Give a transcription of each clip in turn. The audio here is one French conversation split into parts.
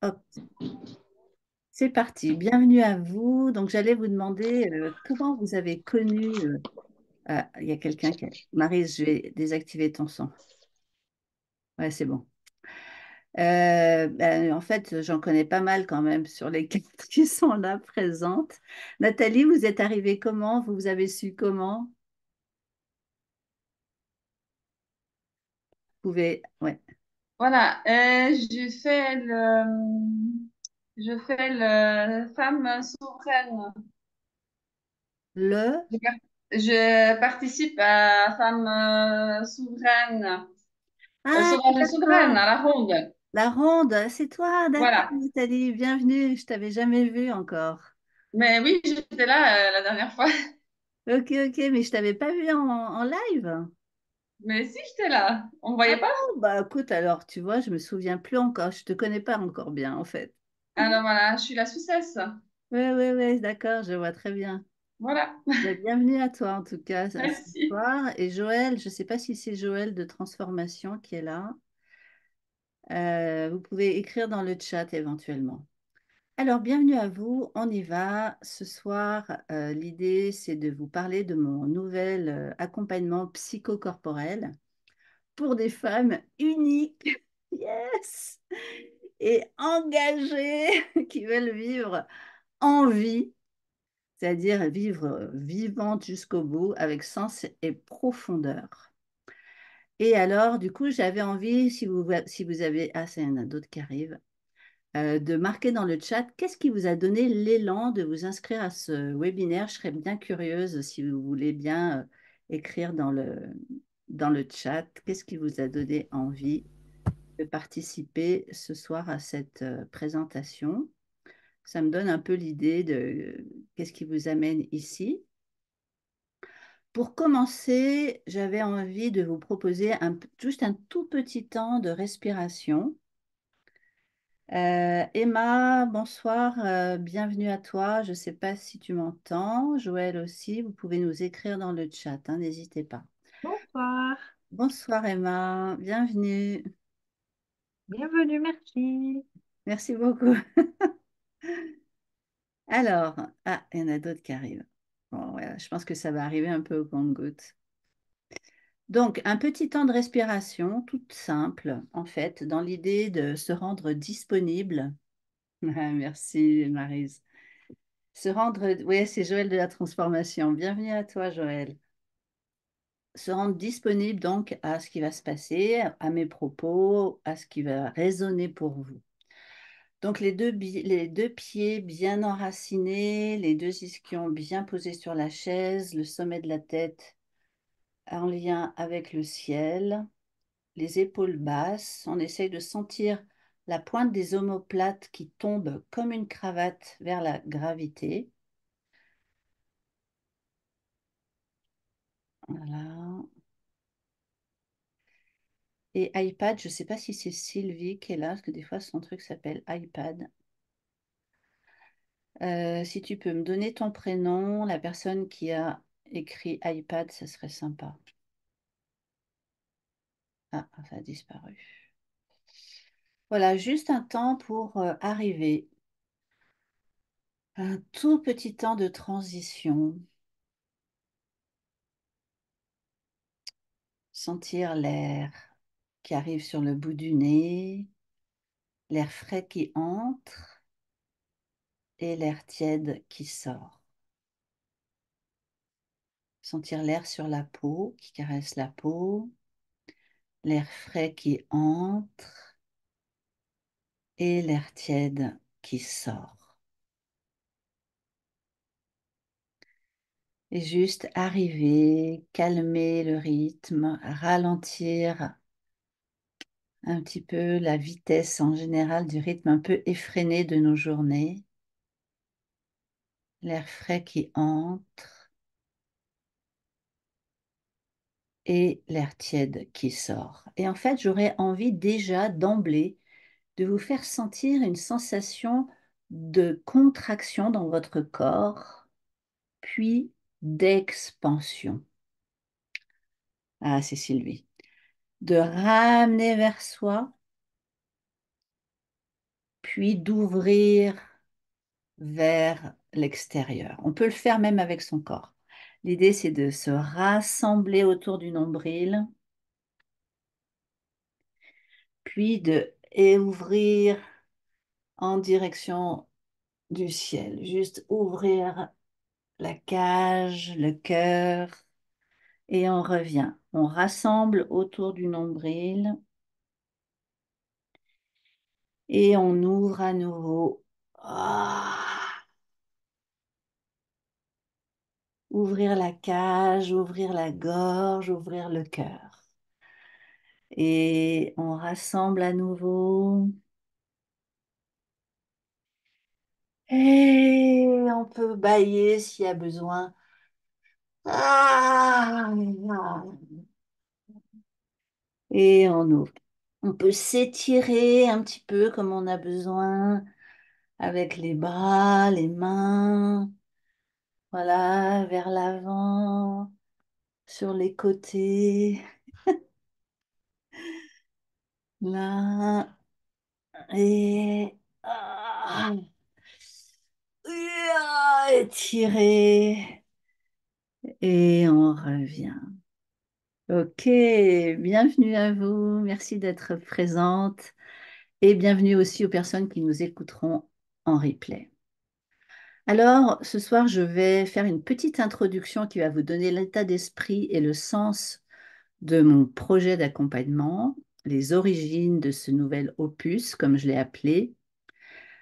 Hop, c'est parti. Bienvenue à vous. Donc, j'allais vous demander comment vous avez connu. Il y a quelqu'un qui. Maryse, je vais désactiver ton son. Ouais, c'est bon. En fait, j'en connais pas mal quand même sur les quatre qui sont là présentes. Nathalie, vous êtes arrivée comment? Vous avez su comment? Vous pouvez. Ouais. Voilà, je fais le femme souveraine. Le. Je participe à femme souveraine, Ah, sauvage et souveraine, d'accord. à la ronde. La ronde, c'est toi, d'accord, Voilà. Nathalie. Bienvenue. Je t'avais jamais vue encore. Mais oui, j'étais là la dernière fois. Ok, ok, mais je t'avais pas vu en live. Mais si, j'étais là. On ne Ah voyait pas? bon, bah écoute, alors tu vois, je me souviens plus encore, je te connais pas encore bien en fait. Alors voilà, je suis la Suissesse. Oui, oui, oui, d'accord, je vois très bien. Voilà. Bah, bienvenue à toi en tout cas ce Merci. soir. Et Joël, je ne sais pas si c'est Joël de Transformation qui est là. Vous pouvez écrire dans le chat éventuellement. Alors, bienvenue à vous, on y va. Ce soir, l'idée, c'est de vous parler de mon nouvel accompagnement psychocorporel pour des femmes uniques. Yes! Et engagées qui veulent vivre en vie, c'est-à-dire vivre vivante jusqu'au bout avec sens et profondeur. Et alors, du coup, j'avais envie, si vous avez, ah, ça, il y en a d'autres qui arrivent, de marquer dans le chat qu'est-ce qui vous a donné l'élan de vous inscrire à ce webinaire. Je serais bien curieuse si vous voulez bien écrire dans le chat qu'est-ce qui vous a donné envie de participer ce soir à cette présentation. Ça me donne un peu l'idée de qu'est-ce qui vous amène ici. Pour commencer, j'avais envie de vous proposer juste un tout petit temps de respiration. Emma, bonsoir, bienvenue à toi. Je ne sais pas si tu m'entends. Joël aussi, vous pouvez nous écrire dans le chat, hein, n'hésitez pas. Bonsoir, Bonsoir Emma, bienvenue. bienvenue, merci. Merci beaucoup. Alors, ah, il y en a d'autres qui arrivent. Bon, voilà, je pense que ça va arriver un peu au compte-gouttes. Donc, un petit temps de respiration, tout simple, en fait, dans l'idée de se rendre disponible. Ah, merci, Maryse. Se rendre, oui, c'est Joël de la Transformation. Bienvenue à toi, Joël. Se rendre disponible donc à ce qui va se passer, à mes propos, à ce qui va résonner pour vous. Donc, les deux pieds bien enracinés, les deux ischions bien posés sur la chaise, le sommet de la tête en lien avec le ciel, les épaules basses. On essaye de sentir la pointe des omoplates qui tombe comme une cravate vers la gravité. Voilà. Et iPad, je ne sais pas si c'est Sylvie qui est là, parce que des fois son truc s'appelle iPad. Si tu peux me donner ton prénom, la personne qui a écrit iPad, ça serait sympa. Ah, ça a disparu. Voilà, juste un temps pour arriver. Un tout petit temps de transition. Sentir l'air qui arrive sur le bout du nez, l'air frais qui entre et l'air tiède qui sort. Sentir l'air sur la peau qui caresse la peau, l'air frais qui entre et l'air tiède qui sort. Et juste arriver, calmer le rythme, ralentir un petit peu la vitesse en général du rythme un peu effréné de nos journées. L'air frais qui entre et l'air tiède qui sort. Et en fait, j'aurais envie déjà d'emblée de vous faire sentir une sensation de contraction dans votre corps, puis d'expansion. Ah, c'est Sylvie. De ramener vers soi, puis d'ouvrir vers l'extérieur. On peut le faire même avec son corps. L'idée, c'est de se rassembler autour du nombril, puis de et ouvrir en direction du ciel. Juste ouvrir la cage, le cœur, et on revient. On rassemble autour du nombril et on ouvre à nouveau. Ah, ouvrir la cage, ouvrir la gorge, ouvrir le cœur. Et on rassemble à nouveau. Et on peut bâiller s'il y a besoin. Ah, et on ouvre. On peut s'étirer un petit peu comme on a besoin avec les bras, les mains, voilà, vers l'avant, sur les côtés, là, et étirer, et on revient. Ok, bienvenue à vous, merci d'être présente et bienvenue aussi aux personnes qui nous écouteront en replay. Alors, ce soir, je vais faire une petite introduction qui va vous donner l'état d'esprit et le sens de mon projet d'accompagnement, les origines de ce nouvel opus, comme je l'ai appelé,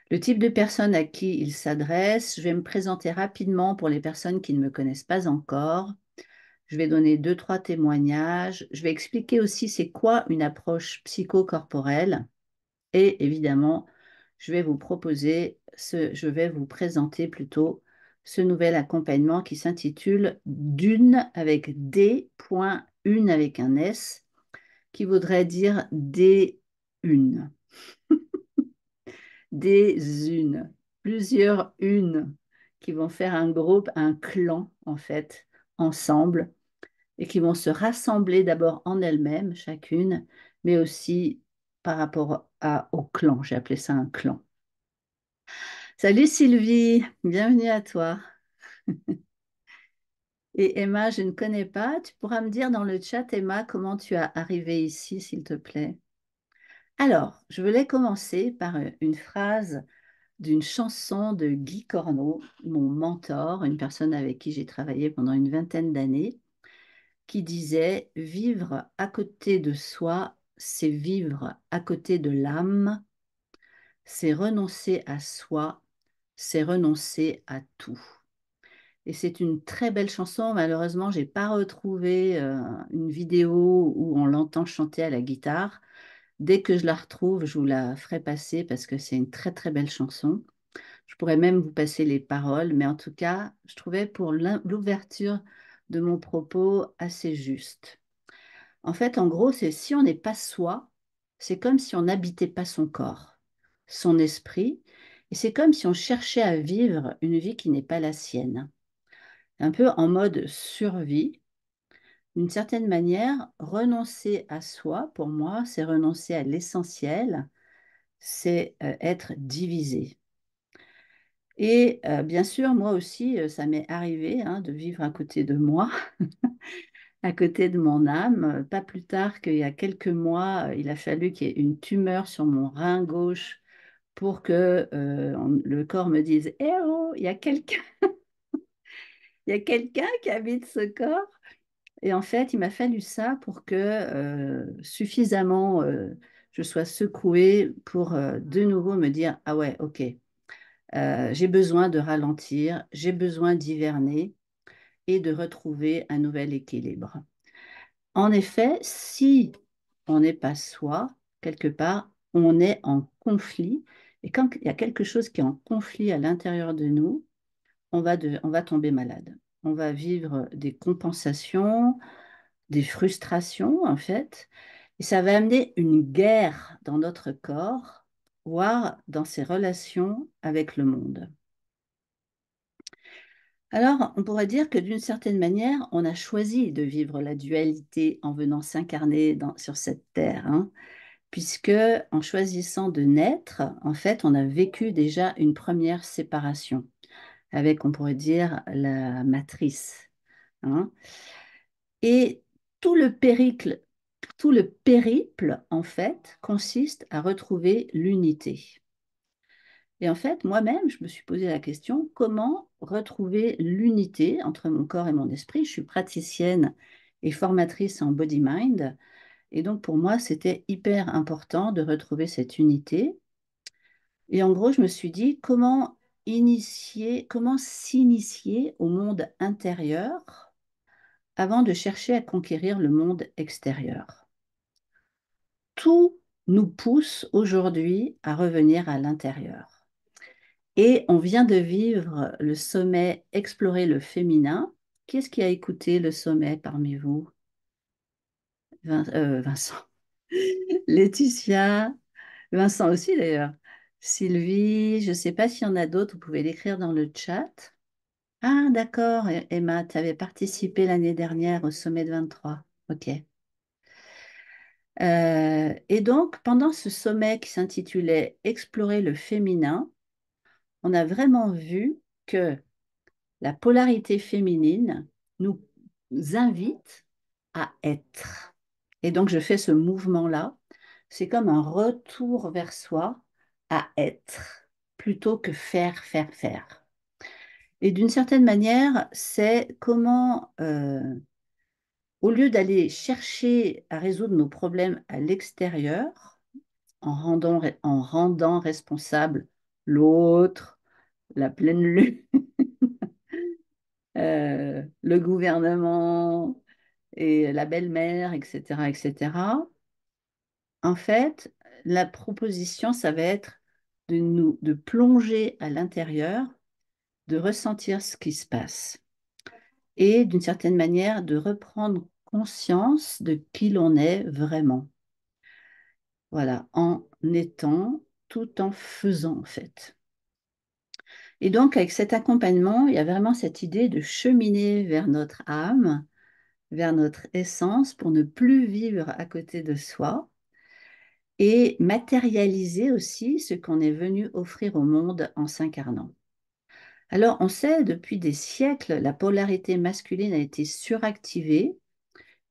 le type de personne à qui il s'adresse. Je vais me présenter rapidement pour les personnes qui ne me connaissent pas encore. Je vais donner deux, trois témoignages. Je vais expliquer aussi c'est quoi une approche psychocorporelle. Et évidemment, je vais vous présenter plutôt ce nouvel accompagnement qui s'intitule D'une avec D, point, une avec un S, qui voudrait dire des une, des unes, plusieurs unes qui vont faire un groupe, un clan en fait, ensemble et qui vont se rassembler d'abord en elles-mêmes, chacune, mais aussi par rapport au clan. J'ai appelé ça un clan. Salut Sylvie, bienvenue à toi. Et Emma, je ne connais pas. Tu pourras me dire dans le chat, Emma, comment tu as arrivé ici, s'il te plaît. Alors, je voulais commencer par une phrase d'une chanson de Guy Corneau, mon mentor, une personne avec qui j'ai travaillé pendant une vingtaine d'années, qui disait: Vivre à côté de soi, c'est vivre à côté de l'âme, c'est renoncer à soi, c'est renoncer à tout. Et c'est une très belle chanson. Malheureusement, je n'ai pas retrouvé une vidéo où on l'entend chanter à la guitare. Dès que je la retrouve, je vous la ferai passer parce que c'est une très très belle chanson. Je pourrais même vous passer les paroles, mais en tout cas, je trouvais pour l'ouverture de mon propos assez juste. En fait, en gros, c'est si on n'est pas soi, c'est comme si on n'habitait pas son corps, son esprit, et c'est comme si on cherchait à vivre une vie qui n'est pas la sienne. Un peu en mode survie. D'une certaine manière, renoncer à soi, pour moi, c'est renoncer à l'essentiel, c'est être divisé. Et bien sûr, moi aussi, ça m'est arrivé hein, de vivre à côté de moi, à côté de mon âme. Pas plus tard qu'il y a quelques mois, il a fallu qu'il y ait une tumeur sur mon rein gauche pour que le corps me dise: Eh oh, il y a quelqu'un qui habite ce corps. Et en fait, il m'a fallu ça pour que suffisamment je sois secouée pour de nouveau me dire: Ah ouais, ok, j'ai besoin de ralentir, j'ai besoin d'hiverner et de retrouver un nouvel équilibre. En effet, si on n'est pas soi, quelque part, on est en conflit. Et quand il y a quelque chose qui est en conflit à l'intérieur de nous, on va tomber malade. On va vivre des compensations, des frustrations, en fait. Et ça va amener une guerre dans notre corps, voire dans ses relations avec le monde. Alors, on pourrait dire que d'une certaine manière, on a choisi de vivre la dualité en venant s'incarner sur cette terre, hein, puisque en choisissant de naître, en fait, on a vécu déjà une première séparation avec, on pourrait dire, la matrice, hein. Et tout le périple, tout le périple, en fait, consiste à retrouver l'unité. Et en fait, moi-même, je me suis posé la question, comment retrouver l'unité entre mon corps et mon esprit? Je suis praticienne et formatrice en body-mind. Et donc, pour moi, c'était hyper important de retrouver cette unité. Et en gros, je me suis dit, comment s'initier au monde intérieur avant de chercher à conquérir le monde extérieur? Tout nous pousse aujourd'hui à revenir à l'intérieur. Et on vient de vivre le sommet Explorer le féminin. Qui est-ce qui a écouté le sommet parmi vous? Vincent, Laetitia, Vincent aussi d'ailleurs. Sylvie, je ne sais pas s'il y en a d'autres, vous pouvez l'écrire dans le chat. Ah, d'accord, Emma, tu avais participé l'année dernière au sommet de 23. Ok. Et donc, pendant ce sommet qui s'intitulait Explorer le féminin, on a vraiment vu que la polarité féminine nous invite à être. Et donc, je fais ce mouvement-là. C'est comme un retour vers soi à être, plutôt que faire, faire, faire. Et d'une certaine manière, c'est comment, au lieu d'aller chercher à résoudre nos problèmes à l'extérieur, en rendant responsable l'autre, la pleine lune, le gouvernement et la belle-mère, etc., etc. En fait, la proposition, ça va être de plonger à l'intérieur, de ressentir ce qui se passe et d'une certaine manière de reprendre conscience de qui l'on est vraiment. Voilà, en étant tout en faisant en fait. Et donc, avec cet accompagnement, il y a vraiment cette idée de cheminer vers notre âme, vers notre essence pour ne plus vivre à côté de soi et matérialiser aussi ce qu'on est venu offrir au monde en s'incarnant. Alors, on sait depuis des siècles, la polarité masculine a été suractivée.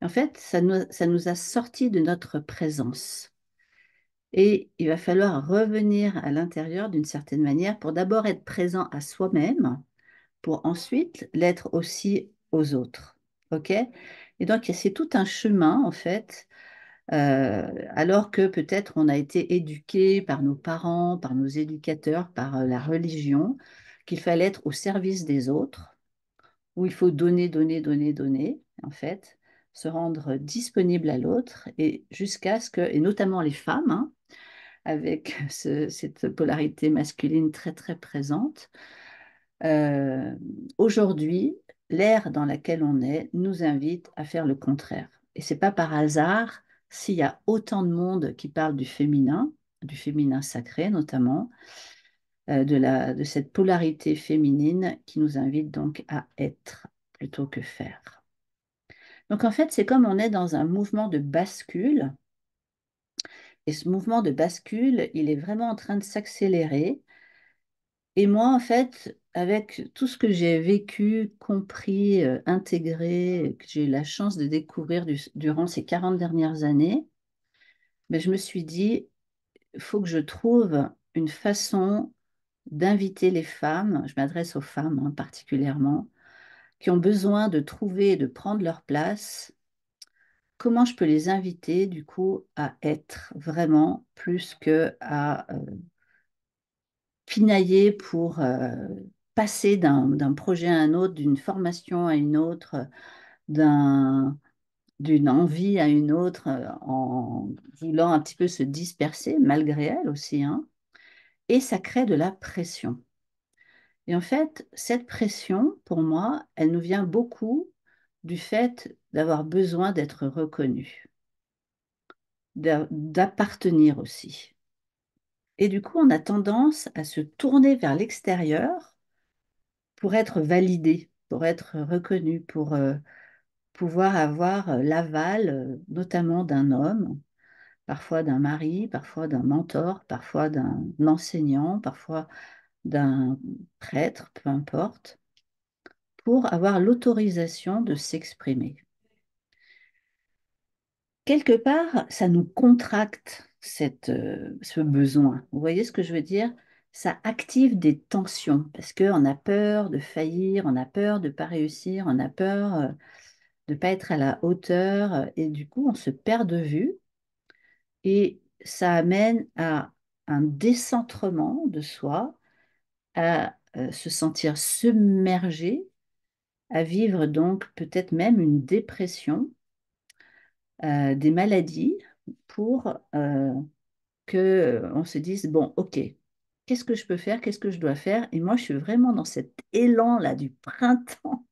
En fait, ça nous a sortis de notre présence. Et il va falloir revenir à l'intérieur d'une certaine manière pour d'abord être présent à soi-même, pour ensuite l'être aussi aux autres. OK? Et donc, c'est tout un chemin, en fait, alors que peut-être on a été éduqué par nos parents, par nos éducateurs, par la religion, qu'il fallait être au service des autres, où il faut donner, donner, donner, donner, en fait, se rendre disponible à l'autre, et jusqu'à ce que, et notamment les femmes, hein, avec cette polarité masculine très, très présente, euh, aujourd'hui, l'ère dans laquelle on est nous invite à faire le contraire. Et c'est pas par hasard s'il y a autant de monde qui parle du féminin sacré notamment, de cette polarité féminine qui nous invite donc à être plutôt que faire. Donc en fait, c'est comme on est dans un mouvement de bascule, et ce mouvement de bascule, il est vraiment en train de s'accélérer. Et moi, en fait, avec tout ce que j'ai vécu, compris, intégré, que j'ai eu la chance de découvrir durant ces 40 dernières années, ben, je me suis dit, il faut que je trouve une façon d'inviter les femmes, je m'adresse aux femmes hein, particulièrement, qui ont besoin de trouver et de prendre leur place. Comment je peux les inviter, du coup, à être vraiment plus que à pinailler pour passer d'un projet à un autre, d'une formation à une autre, d'un, d'une envie à une autre, en voulant un petit peu se disperser, malgré elle aussi, hein, et ça crée de la pression. Et en fait, cette pression, pour moi, elle nous vient beaucoup du fait d'avoir besoin d'être reconnu, d'appartenir aussi. Et du coup, on a tendance à se tourner vers l'extérieur pour être validé, pour être reconnu, pour pouvoir avoir l'aval, notamment d'un homme, parfois d'un mari, parfois d'un mentor, parfois d'un enseignant, parfois d'un prêtre, peu importe, pour avoir l'autorisation de s'exprimer. Quelque part, ça nous contracte ce besoin. Vous voyez ce que je veux dire? Ça active des tensions parce qu'on a peur de faillir, on a peur de ne pas réussir, on a peur de ne pas être à la hauteur et du coup, on se perd de vue et ça amène à un décentrement de soi, à se sentir submergé, à vivre donc peut-être même une dépression, des maladies pour que on se dise, bon, ok, qu'est-ce que je peux faire, qu'est-ce que je dois faire? Et moi, je suis vraiment dans cet élan-là du printemps,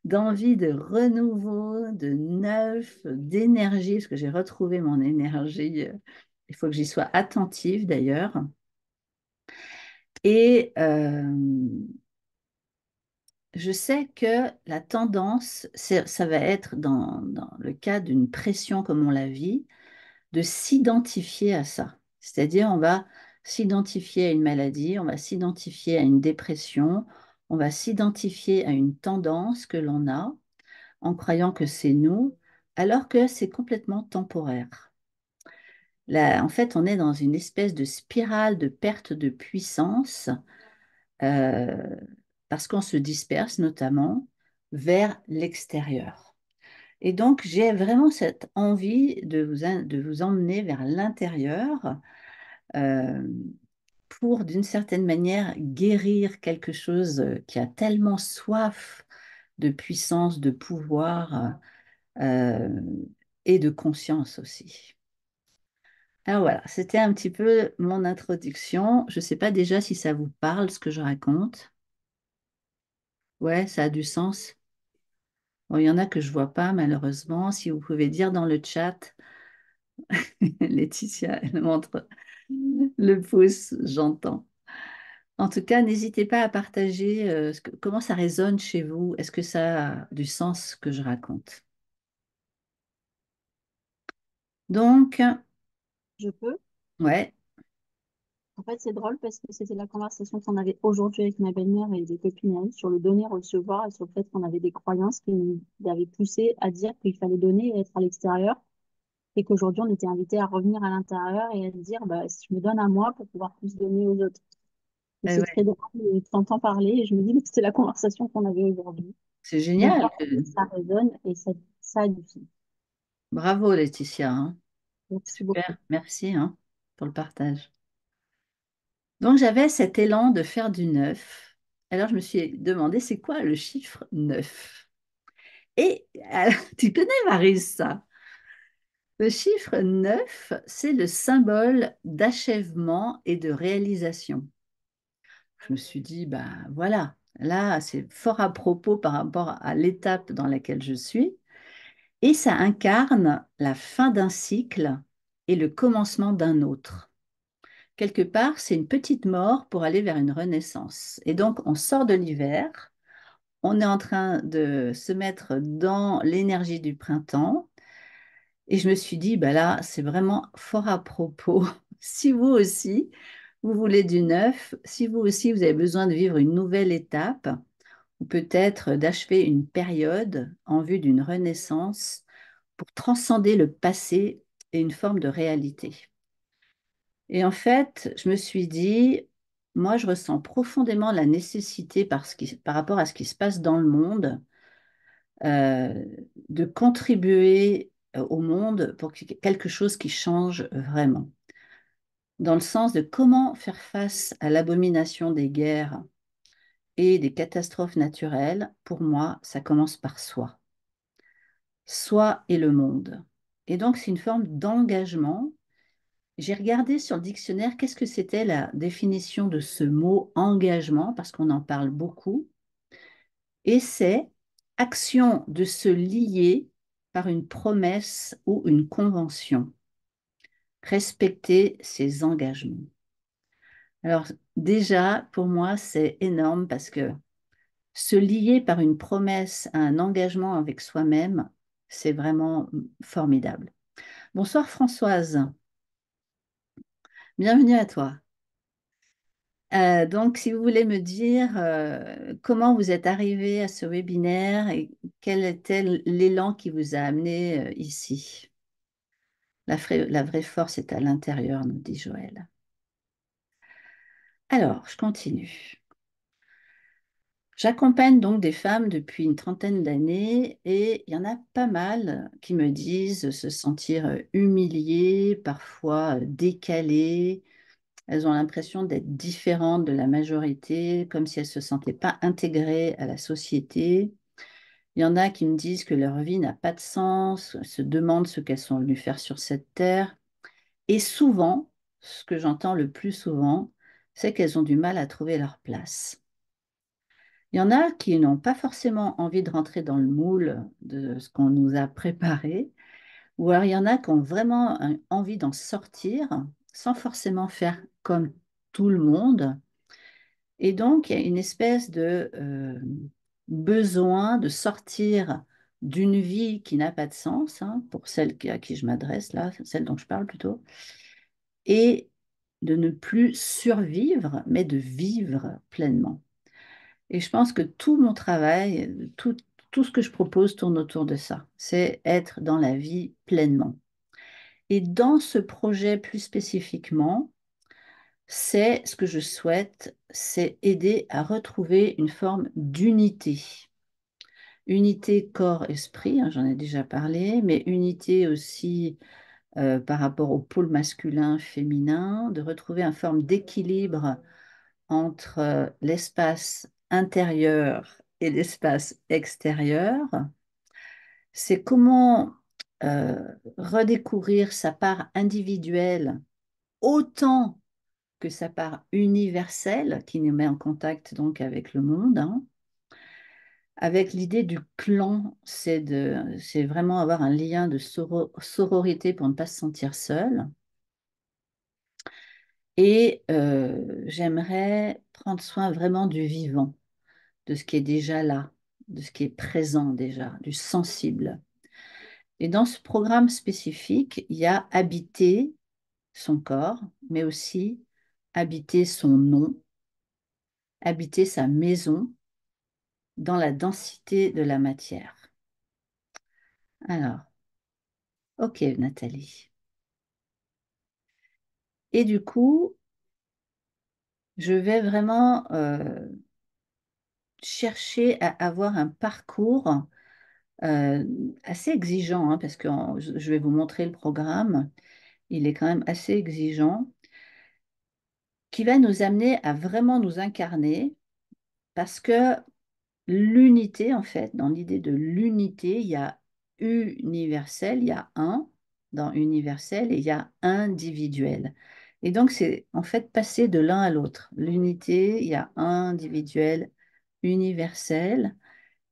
d'envie de renouveau, de neuf, d'énergie, parce que j'ai retrouvé mon énergie. Il faut que j'y sois attentive d'ailleurs. Et je sais que la tendance, ça va être dans le cas d'une pression comme on la vit, de s'identifier à ça. C'est-à-dire, on va s'identifier à une maladie, on va s'identifier à une dépression, on va s'identifier à une tendance que l'on a en croyant que c'est nous, alors que c'est complètement temporaire. Là, en fait, on est dans une espèce de spirale de perte de puissance euh, parce qu'on se disperse notamment vers l'extérieur. Et donc, j'ai vraiment cette envie de vous emmener vers l'intérieur euh, pour, d'une certaine manière, guérir quelque chose qui a tellement soif de puissance, de pouvoir euh, et de conscience aussi. Alors voilà, c'était un petit peu mon introduction. Je ne sais pas déjà si ça vous parle, ce que je raconte. Ouais, ça a du sens. Bon, il y en a que je ne vois pas, malheureusement. Si vous pouvez dire dans le chat, Laetitia, elle montre le pouce, j'entends. En tout cas, n'hésitez pas à partager comment ça résonne chez vous. Est-ce que ça a du sens ce que je raconte? Donc, Je peux. ouais, En fait, c'est drôle parce que c'était la conversation qu'on avait aujourd'hui avec ma belle-mère et des copines à elle sur le donner-recevoir et sur le fait qu'on avait des croyances qui nous avaient poussé à dire qu'il fallait donner et être à l'extérieur et qu'aujourd'hui, on était invité à revenir à l'intérieur et à se dire, bah, si je me donne à moi pour pouvoir plus donner aux autres. Et c'est ouais, très drôle, de t'entends parler et je me dis, mais c'était la conversation qu'on avait aujourd'hui. c'est Donc, génial. voilà, ça résonne et ça a du fil. Bravo, Laetitia, hein. Merci beaucoup. Super, merci, hein, pour le partage. Donc, j'avais cet élan de faire du neuf. Alors, je me suis demandé, c'est quoi le chiffre 9? Et tu connais, Marie, ça? Le chiffre 9, c'est le symbole d'achèvement et de réalisation. Je me suis dit, ben voilà, là, c'est fort à propos par rapport à l'étape dans laquelle je suis. Et ça incarne la fin d'un cycle et le commencement d'un autre. Quelque part, c'est une petite mort pour aller vers une renaissance. Et donc, on sort de l'hiver, on est en train de se mettre dans l'énergie du printemps. Et je me suis dit, bah là, c'est vraiment fort à propos. Si vous aussi, vous voulez du neuf, si vous aussi, vous avez besoin de vivre une nouvelle étape, ou peut-être d'achever une période en vue d'une renaissance pour transcender le passé et une forme de réalité. Et en fait, je me suis dit, moi, je ressens profondément la nécessité, par rapport à ce qui se passe dans le monde, euh, de contribuer au monde pour quelque chose qui change vraiment. Dans le sens de comment faire face à l'abomination des guerres et des catastrophes naturelles, pour moi, ça commence par soi. Soi et le monde. Et donc, c'est une forme d'engagement. J'ai regardé sur le dictionnaire qu'est-ce que c'était la définition de ce mot engagement, parce qu'on en parle beaucoup, et c'est action de se lier par une promesse ou une convention, respecter ses engagements. Alors déjà, pour moi, c'est énorme parce que se lier par une promesse à un engagement avec soi-même, c'est vraiment formidable. Bonsoir Françoise, bienvenue à toi. Donc, si vous voulez me dire comment vous êtes arrivé à ce webinaire et quel était l'élan qui vous a amené ici. La vraie force est à l'intérieur, nous dit Joël. Alors, je continue. J'accompagne donc des femmes depuis une trentaine d'années et il y en a pas mal qui me disent se sentir humiliées, parfois décalées. Elles ont l'impression d'être différentes de la majorité, comme si elles ne se sentaient pas intégrées à la société. Il y en a qui me disent que leur vie n'a pas de sens, se demandent ce qu'elles sont venues faire sur cette terre. Et souvent, ce que j'entends le plus souvent, c'est qu'elles ont du mal à trouver leur place. Il y en a qui n'ont pas forcément envie de rentrer dans le moule de ce qu'on nous a préparé, ou alors il y en a qui ont vraiment envie d'en sortir sans forcément faire comme tout le monde. Et donc, il y a une espèce de besoin de sortir d'une vie qui n'a pas de sens, hein, pour celle à qui je m'adresse là, celle dont je parle plutôt, et de ne plus survivre, mais de vivre pleinement. Et je pense que tout mon travail, tout ce que je propose tourne autour de ça. C'est être dans la vie pleinement. Et dans ce projet plus spécifiquement, c'est ce que je souhaite, c'est aider à retrouver une forme d'unité. Unité corps-esprit, hein, j'en ai déjà parlé, mais unité aussi par rapport au pôle masculin-féminin, de retrouver une forme d'équilibre entre l'espace intérieur et l'espace extérieur. C'est comment euh, redécouvrir sa part individuelle autant que sa part universelle qui nous met en contact donc avec le monde, hein. Avec l'idée du clan, c'est vraiment avoir un lien de sororité pour ne pas se sentir seul. Et j'aimerais prendre soin vraiment du vivant, de ce qui est déjà là, de ce qui est présent déjà, du sensible. Et dans ce programme spécifique, il y a habiter son corps, mais aussi habiter son nom, habiter sa maison dans la densité de la matière. Alors, ok Nathalie. Et du coup, je vais vraiment chercher à avoir un parcours euh, assez exigeant, hein, parce que je vais vous montrer le programme. Il est quand même assez exigeant, qui va nous amener à vraiment nous incarner, parce que l'unité, en fait, dans l'idée de l'unité, il y a universel, il y a un dans universel et il y a individuel. Et donc, c'est en fait passer de l'un à l'autre. L'unité, il y a individuel, universel.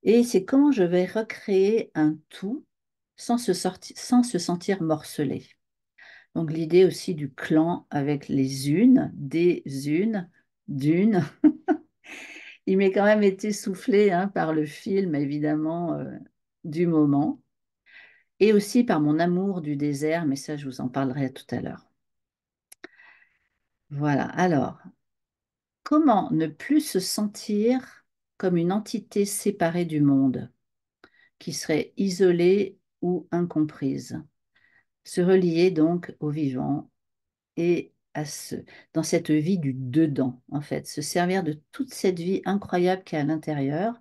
Et c'est comment je vais recréer un tout sans se sentir morcelé. Donc, l'idée aussi du clan avec les unes, des unes, d'une. Il m'est quand même été soufflé hein, par le film, évidemment, du moment, et aussi par mon amour du désert, mais ça, je vous en parlerai tout à l'heure. Voilà, alors, comment ne plus se sentir comme une entité séparée du monde, qui serait isolée ou incomprise, se relier donc au vivant et dans cette vie du dedans, en fait, se servir de toute cette vie incroyable qu'il y a à l'intérieur,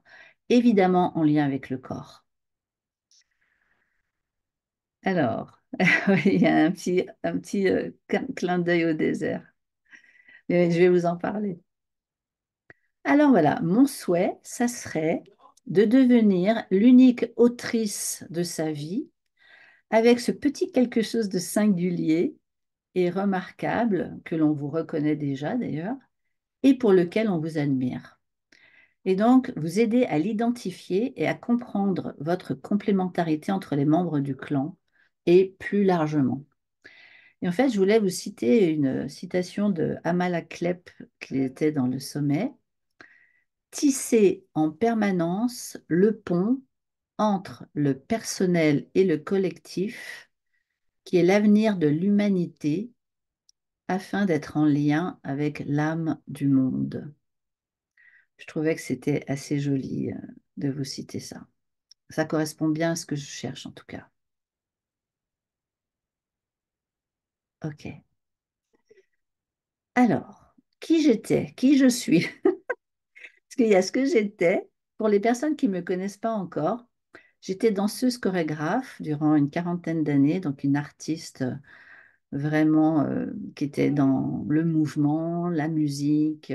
évidemment en lien avec le corps. Alors, oui, il y a un petit clin d'œil au désert. Mais je vais vous en parler. Alors voilà, mon souhait, ça serait de devenir l'unique autrice de sa vie avec ce petit quelque chose de singulier et remarquable que l'on vous reconnaît déjà d'ailleurs et pour lequel on vous admire. Et donc, vous aider à l'identifier et à comprendre votre complémentarité entre les membres du clan et plus largement. Et en fait, je voulais vous citer une citation de Amala Klepp qui était dans le sommet. Tisser en permanence le pont entre le personnel et le collectif qui est l'avenir de l'humanité afin d'être en lien avec l'âme du monde. Je trouvais que c'était assez joli de vous citer ça. Ça correspond bien à ce que je cherche en tout cas. Ok. Alors, qui j'étais, qui je suis? Parce qu'il y a ce que j'étais. Pour les personnes qui ne me connaissent pas encore, j'étais danseuse chorégraphe durant une quarantaine d'années, donc une artiste vraiment qui était dans le mouvement, la musique,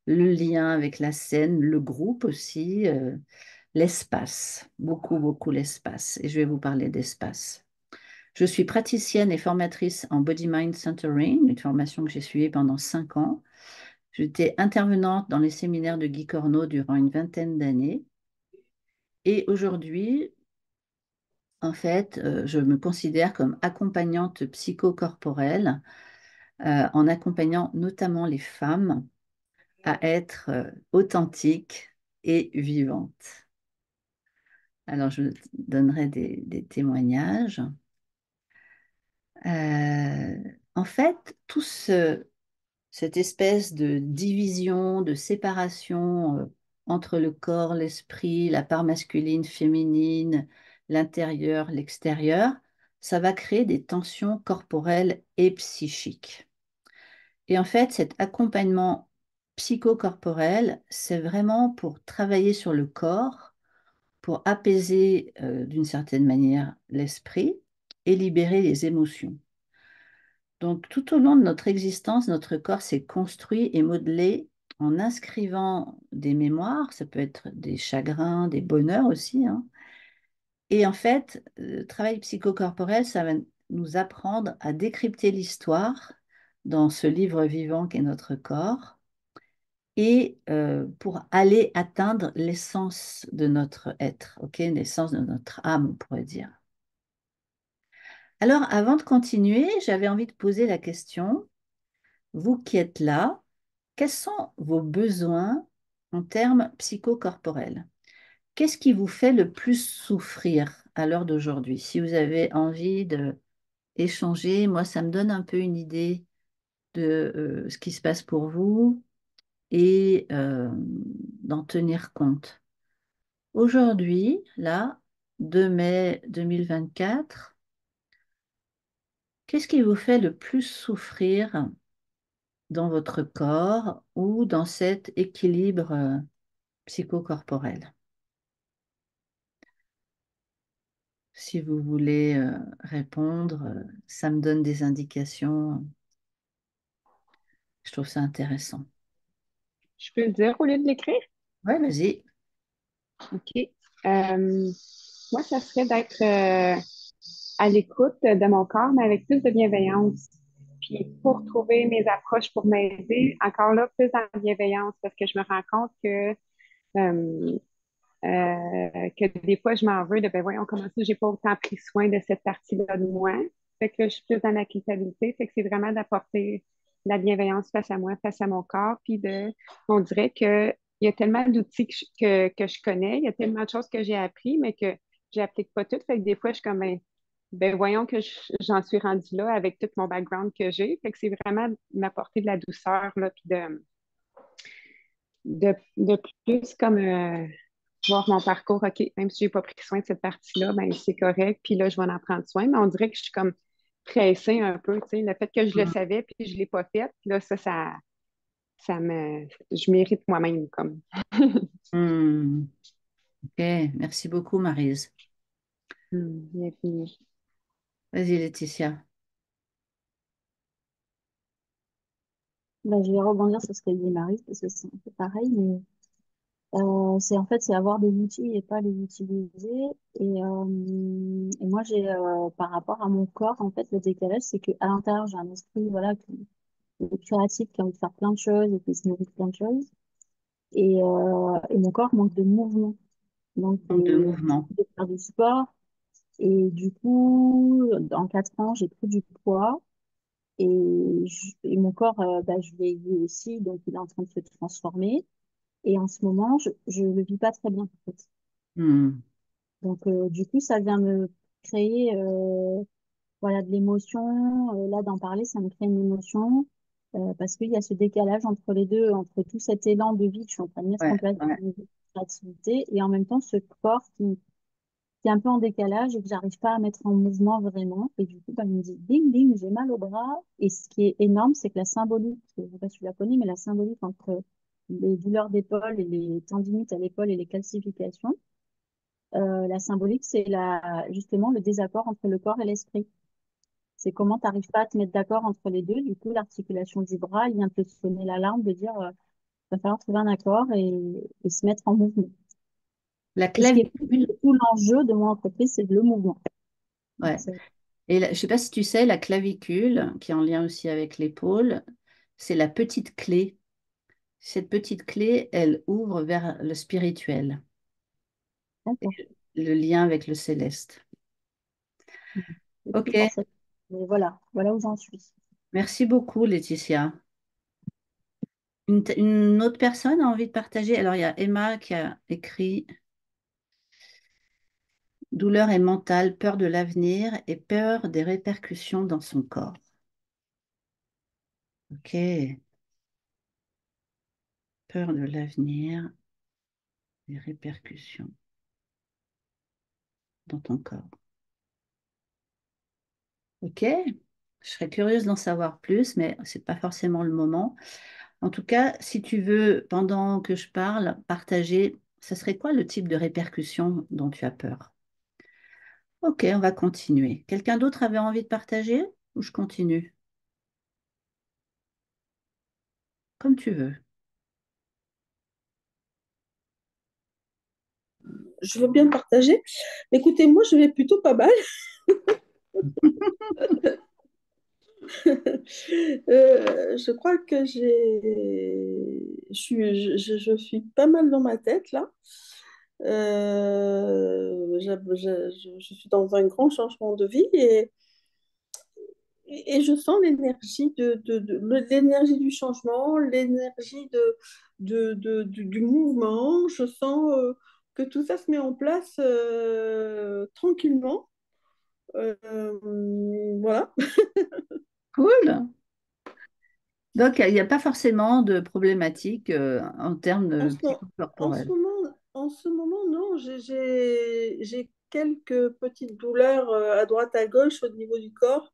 le lien avec la scène, le groupe aussi, l'espace, beaucoup, beaucoup l'espace. Et je vais vous parler d'espace. Je suis praticienne et formatrice en Body Mind Centering, une formation que j'ai suivie pendant 5 ans. J'étais intervenante dans les séminaires de Guy Corneau durant une vingtaine d'années. Et aujourd'hui, en fait, je me considère comme accompagnante psychocorporelle, en accompagnant notamment les femmes à être authentiques et vivantes. Alors, je donnerai des témoignages. Euh, En fait, cette espèce de division, de séparation entre le corps, l'esprit, la part masculine, féminine, l'intérieur, l'extérieur, ça va créer des tensions corporelles et psychiques. Et en fait, cet accompagnement psychocorporel, c'est vraiment pour travailler sur le corps, pour apaiser d'une certaine manière l'esprit et libérer les émotions. Donc, tout au long de notre existence, notre corps s'est construit et modelé en inscrivant des mémoires, ça peut être des chagrins, des bonheurs aussi, hein. Et en fait, le travail psychocorporel, ça va nous apprendre à décrypter l'histoire dans ce livre vivant qu'est notre corps et pour aller atteindre l'essence de notre être, ok, l'essence de notre âme, on pourrait dire. Alors, avant de continuer, j'avais envie de poser la question, vous qui êtes là, quels sont vos besoins en termes psychocorporels? Qu'est-ce qui vous fait le plus souffrir à l'heure d'aujourd'hui? Si vous avez envie de échanger, moi, ça me donne un peu une idée de ce qui se passe pour vous et d'en tenir compte. Aujourd'hui, là, 2 mai 2024, qu'est-ce qui vous fait le plus souffrir dans votre corps ou dans cet équilibre psychocorporel? Si vous voulez répondre, ça me donne des indications. Je trouve ça intéressant. Je peux le dire au lieu de l'écrire? Ouais, vas-y. OK. Euh, Moi, ça serait d'être à l'écoute de mon corps, mais avec plus de bienveillance. Puis pour trouver mes approches pour m'aider, encore là, plus en bienveillance, parce que je me rends compte euh, que des fois, je m'en veux de, ben voyons, comment ça, j'ai pas autant pris soin de cette partie-là de moi. Fait que là, je suis plus dans la culpabilité. Fait que c'est vraiment d'apporter de la bienveillance face à moi, face à mon corps. Puis on dirait que il y a tellement d'outils que je connais, il y a tellement de choses que j'ai appris, mais que j'applique pas toutes. Fait que des fois, je suis comme, ben voyons que j'en suis rendue là avec tout mon background que j'ai. Fait que c'est vraiment m'apporter de la douceur, là, puis de plus comme voir mon parcours, OK, même si j'ai pas pris soin de cette partie-là, ben c'est correct, puis là, je vais en prendre soin, mais on dirait que je suis comme pressée un peu, tu sais, le fait que je le savais, puis je l'ai pas fait, puis là, je mérite moi-même, comme. Hmm, ok, merci beaucoup, Maryse. Bien fini. Vas-y, Laetitia. Ben, je vais rebondir sur ce qu'elle dit Marie, parce que c'est un peu pareil, mais c'est en fait c'est avoir des outils et pas les utiliser. Et moi j'ai par rapport à mon corps, en fait, le décalage, c'est qu'à l'intérieur, j'ai un esprit voilà, qui est créatif, qui a envie de faire plein de choses et qui se nourrit de plein de choses. Et mon corps manque de mouvement. Donc, Manque de mouvement. de faire du sport. Et du coup, en 4 ans, j'ai pris du poids. Et mon corps, bah, je l'ai vu aussi, donc il est en train de se transformer. Et en ce moment, je le vis pas très bien, en fait. Hmm, Donc, du coup, ça vient me créer voilà, de l'émotion. Là, d'en parler, ça me crée une émotion parce qu'il y a ce décalage entre les deux, entre tout cet élan de vie que je suis en train de mettre Ouais, en place dans ouais. une créativité et en même temps ce corps qui est un peu en décalage et que j'arrive pas à mettre en mouvement vraiment. Et du coup, bah, il me dit, ding, ding, j'ai mal au bras. Et ce qui est énorme, c'est que la symbolique, je ne sais pas si tu la connais, mais la symbolique entre les douleurs d'épaule et les tendinites à l'épaule et les calcifications, la symbolique, c'est justement le désaccord entre le corps et l'esprit. C'est comment tu n'arrives pas à te mettre d'accord entre les deux. Du coup, l'articulation du bras, il vient te sonner l'alarme de dire, va falloir trouver un accord et se mettre en mouvement. La Et ce qui est clavicule, tout l'enjeu de mon entreprise, c'est le mouvement. Donc, ouais. Et je ne sais pas si tu sais, la clavicule, qui est en lien aussi avec l'épaule, c'est la petite clé. Cette petite clé, elle ouvre vers le spirituel, d'accord. le lien avec le céleste. C'est Ok, tout pour ça. Mais voilà, voilà où j'en suis. merci beaucoup, Laetitia. Une autre personne a envie de partager? Alors, il y a Emma qui a écrit douleur est mentale, peur de l'avenir et peur des répercussions dans son corps. Ok, peur de l'avenir, des répercussions dans ton corps. Ok, je serais curieuse d'en savoir plus, mais c'est pas forcément le moment. En tout cas, si tu veux, pendant que je parle, partager, ça serait quoi le type de répercussions dont tu as peur? Ok, on va continuer. Quelqu'un d'autre avait envie de partager ou je continue? Comme tu veux. Je veux bien partager. Écoutez, moi, je vais plutôt pas mal. Je crois que je suis pas mal dans ma tête là. Je suis dans un grand changement de vie et je sens l'énergie l'énergie du changement, l'énergie du mouvement. Je sens que tout ça se met en place tranquillement. Voilà. Cool. Donc, il n'y a pas forcément de problématique en termes En de ce, mo- psychocorporel. en ce moment, non, j'ai quelques petites douleurs à droite, à gauche au niveau du corps.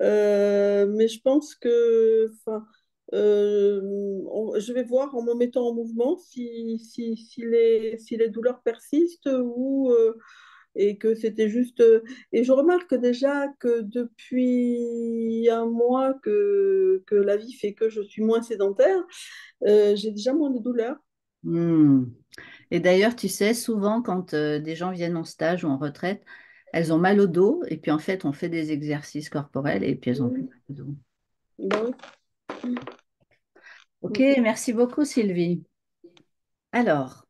Mais je pense que, enfin, je vais voir en me mettant en mouvement si les douleurs persistent et que c'était juste. Et je remarque déjà que depuis un mois que la vie fait que je suis moins sédentaire, j'ai déjà moins de douleurs. Hmm. Et d'ailleurs, tu sais, souvent, quand des gens viennent en stage ou en retraite, elles ont mal au dos et puis en fait, on fait des exercices corporels et puis elles ont plus Mm. mal au dos. Ben oui. Ok, Mm. merci beaucoup, Sylvie. Alors,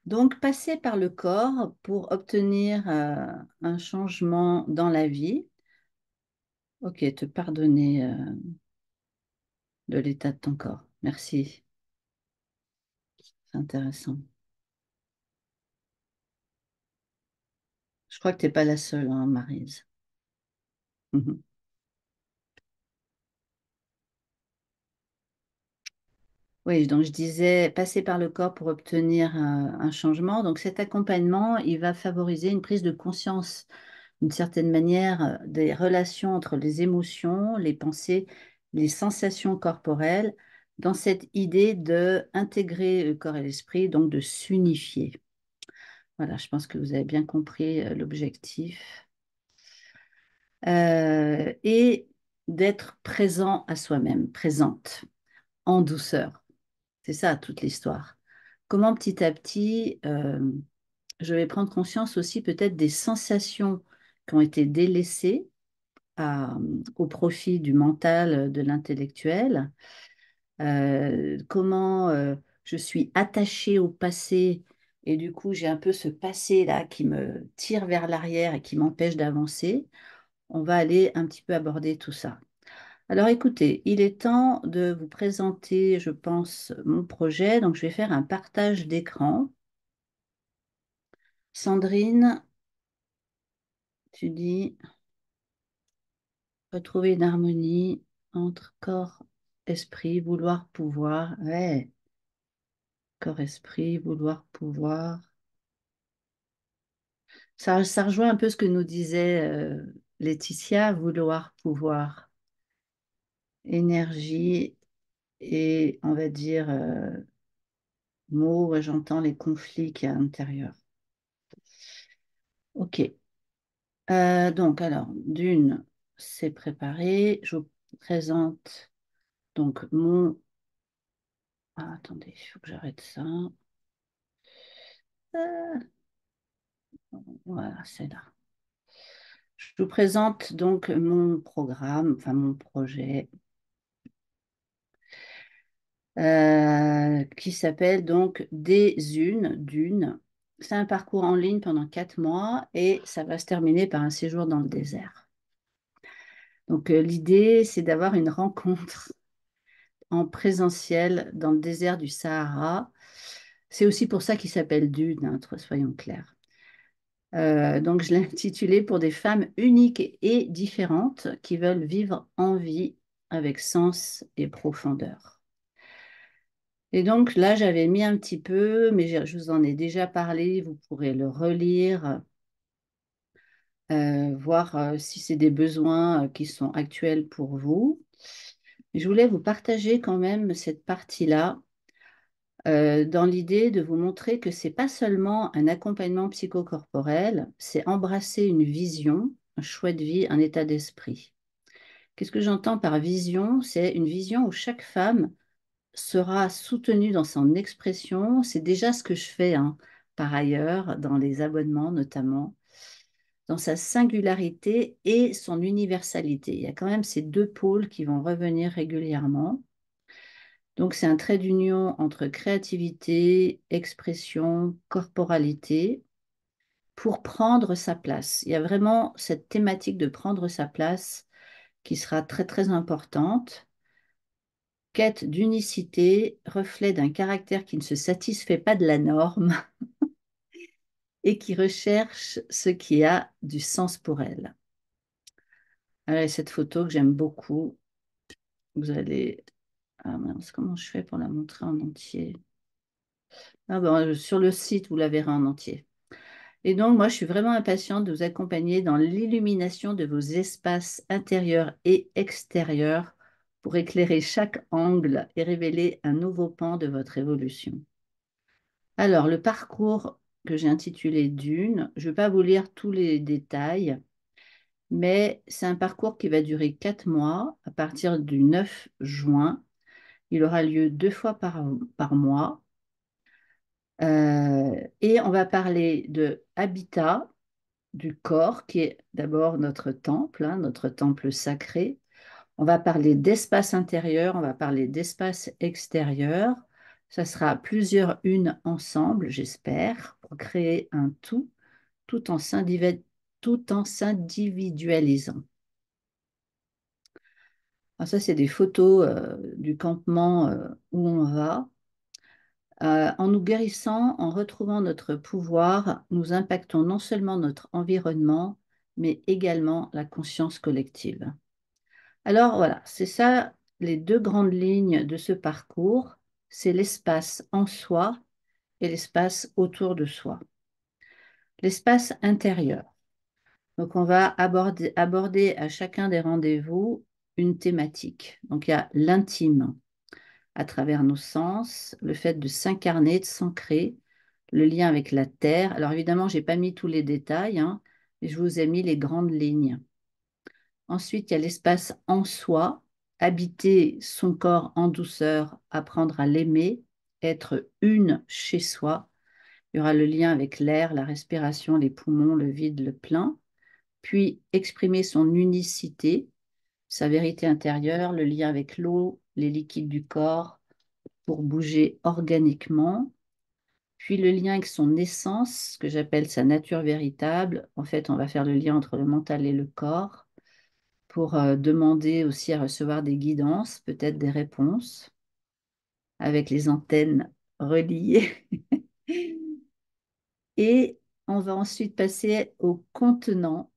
donc, passer par le corps pour obtenir un changement dans la vie. Ok, te pardonner de l'état de ton corps. Merci, c'est intéressant. Je crois que tu n'es pas la seule, hein, Maryse. Mhm. Oui, donc je disais passer par le corps pour obtenir un changement. Donc cet accompagnement, il va favoriser une prise de conscience, d'une certaine manière, des relations entre les émotions, les pensées, les sensations corporelles, dans cette idée de intégrer le corps et l'esprit, donc de s'unifier. Voilà, je pense que vous avez bien compris l'objectif. Et d'être présent à soi-même, présente, en douceur. C'est ça toute l'histoire. Comment petit à petit, je vais prendre conscience aussi peut-être des sensations qui ont été délaissées au profit du mental, de l'intellectuel. Comment je suis attachée au passé et du coup j'ai un peu ce passé-là qui me tire vers l'arrière et qui m'empêche d'avancer. On va aller un petit peu aborder tout ça. Alors écoutez, il est temps de vous présenter, je pense, mon projet. Donc je vais faire un partage d'écran. Sandrine, Tu dis retrouver une harmonie entre corps, esprit, vouloir, pouvoir. Ouais, corps, esprit, vouloir, pouvoir. Ça rejoint un peu ce que nous disait Laetitia, vouloir, pouvoir, énergie et on va dire mots, ouais, j'entends les conflits qu'il y a à l'intérieur. Ok. Donc, alors, d'une, c'est préparé. Je vous présente donc mon... Ah, attendez, il faut que j'arrête ça. Euh, voilà, c'est là. Je vous présente donc mon programme, enfin mon projet, qui s'appelle donc D'une. C'est un parcours en ligne pendant 4 mois et ça va se terminer par un séjour dans le désert. Donc l'idée, c'est d'avoir une rencontre en présentiel dans le désert du Sahara. C'est aussi pour ça qu'il s'appelle Dune, hein, soyons clairs. Donc, je l'ai intitulé pour des femmes uniques et différentes qui veulent vivre en vie avec sens et profondeur. Et donc là, j'avais mis un petit peu, mais je vous en ai déjà parlé, vous pourrez le relire, voir si c'est des besoins qui sont actuels pour vous. Je voulais vous partager quand même cette partie-là dans l'idée de vous montrer que c'est pas seulement un accompagnement psychocorporel, c'est embrasser une vision, un choix de vie, un état d'esprit. Qu'est-ce que j'entends par vision? C'est une vision où chaque femme sera soutenue dans son expression. C'est déjà ce que je fais, hein, par ailleurs, dans les abonnements notamment, dans sa singularité et son universalité. Il y a quand même ces deux pôles qui vont revenir régulièrement. Donc, c'est un trait d'union entre créativité, expression, corporalité pour prendre sa place. Il y a vraiment cette thématique de prendre sa place qui sera très, très importante. Quête d'unicité, reflet d'un caractère qui ne se satisfait pas de la norme et qui recherche ce qui a du sens pour elle. Alors, cette photo que j'aime beaucoup, vous allez... Ah mince, comment je fais pour la montrer en entier? Ah ben, sur le site, vous la verrez en entier. Et donc, moi, je suis vraiment impatiente de vous accompagner dans l'illumination de vos espaces intérieurs et extérieurs pour éclairer chaque angle et révéler un nouveau pan de votre évolution. Alors, le parcours que j'ai intitulé Dune, je ne vais pas vous lire tous les détails, mais c'est un parcours qui va durer 4 mois à partir du 9 juin. Il aura lieu 2 fois par mois. Et on va parler de habitat du corps, qui est d'abord notre temple, hein, notre temple sacré. On va parler d'espace intérieur, on va parler d'espace extérieur. Ça sera plusieurs unes ensemble, j'espère, pour créer un tout en tout en s'individualisant. Alors ça, c'est des photos du campement où on va. En nous guérissant, en retrouvant notre pouvoir, nous impactons non seulement notre environnement, mais également la conscience collective. Alors voilà, c'est ça les deux grandes lignes de ce parcours, c'est l'espace en soi et l'espace autour de soi. L'espace intérieur. Donc on va aborder à chacun des rendez-vous une thématique. Donc il y a l'intime à travers nos sens, le fait de s'incarner, de s'ancrer, le lien avec la terre. Alors évidemment, je n'ai pas mis tous les détails, hein, mais je vous ai mis les grandes lignes. Ensuite, il y a l'espace en soi, habiter son corps en douceur, apprendre à l'aimer, être une chez soi. Il y aura le lien avec l'air, la respiration, les poumons, le vide, le plein. Puis exprimer son unicité, sa vérité intérieure, le lien avec l'eau, les liquides du corps pour bouger organiquement. Puis le lien avec son essence, ce que j'appelle sa nature véritable. En fait, on va faire le lien entre le mental et le corps pour demander aussi à recevoir des guidances, peut-être des réponses, avec les antennes reliées. Et on va ensuite passer au contenant.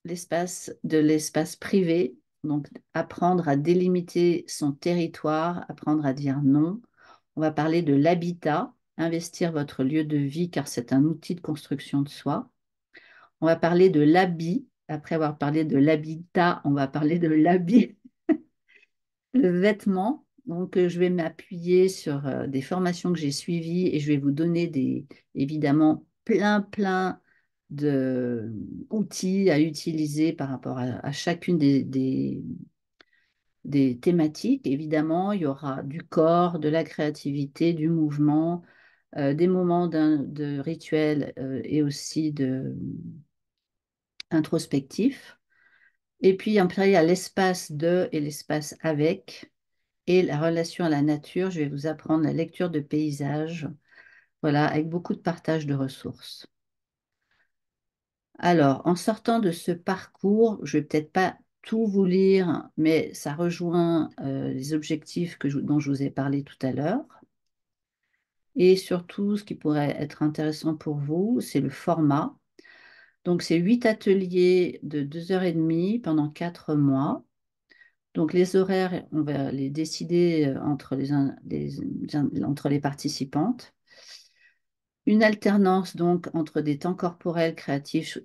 de l'espace privé, donc apprendre à délimiter son territoire, apprendre à dire non. On va parler de l'habitat, investir votre lieu de vie car c'est un outil de construction de soi. On va parler de l'habit. Après avoir parlé de l'habitat, on va parler de l'habit, le vêtement. Donc, je vais m'appuyer sur des formations que j'ai suivies et je vais vous donner évidemment plein de outils à utiliser par rapport à chacune des thématiques. Évidemment, il y aura du corps, de la créativité, du mouvement, des moments de rituel et aussi introspectif. Et puis après, il y a l'espace de et l'espace avec et la relation à la nature. Je vais vous apprendre la lecture de paysages, voilà, avec beaucoup de partage de ressources. Alors, en sortant de ce parcours, je vais peut-être pas tout vous lire, mais ça rejoint les objectifs dont je vous ai parlé tout à l'heure. Et surtout, ce qui pourrait être intéressant pour vous, c'est le format. Donc, c'est 8 ateliers de 2 heures et demie pendant 4 mois. Donc, les horaires, on va les décider entre les participantes. Une alternance donc entre des temps corporels, créatifs,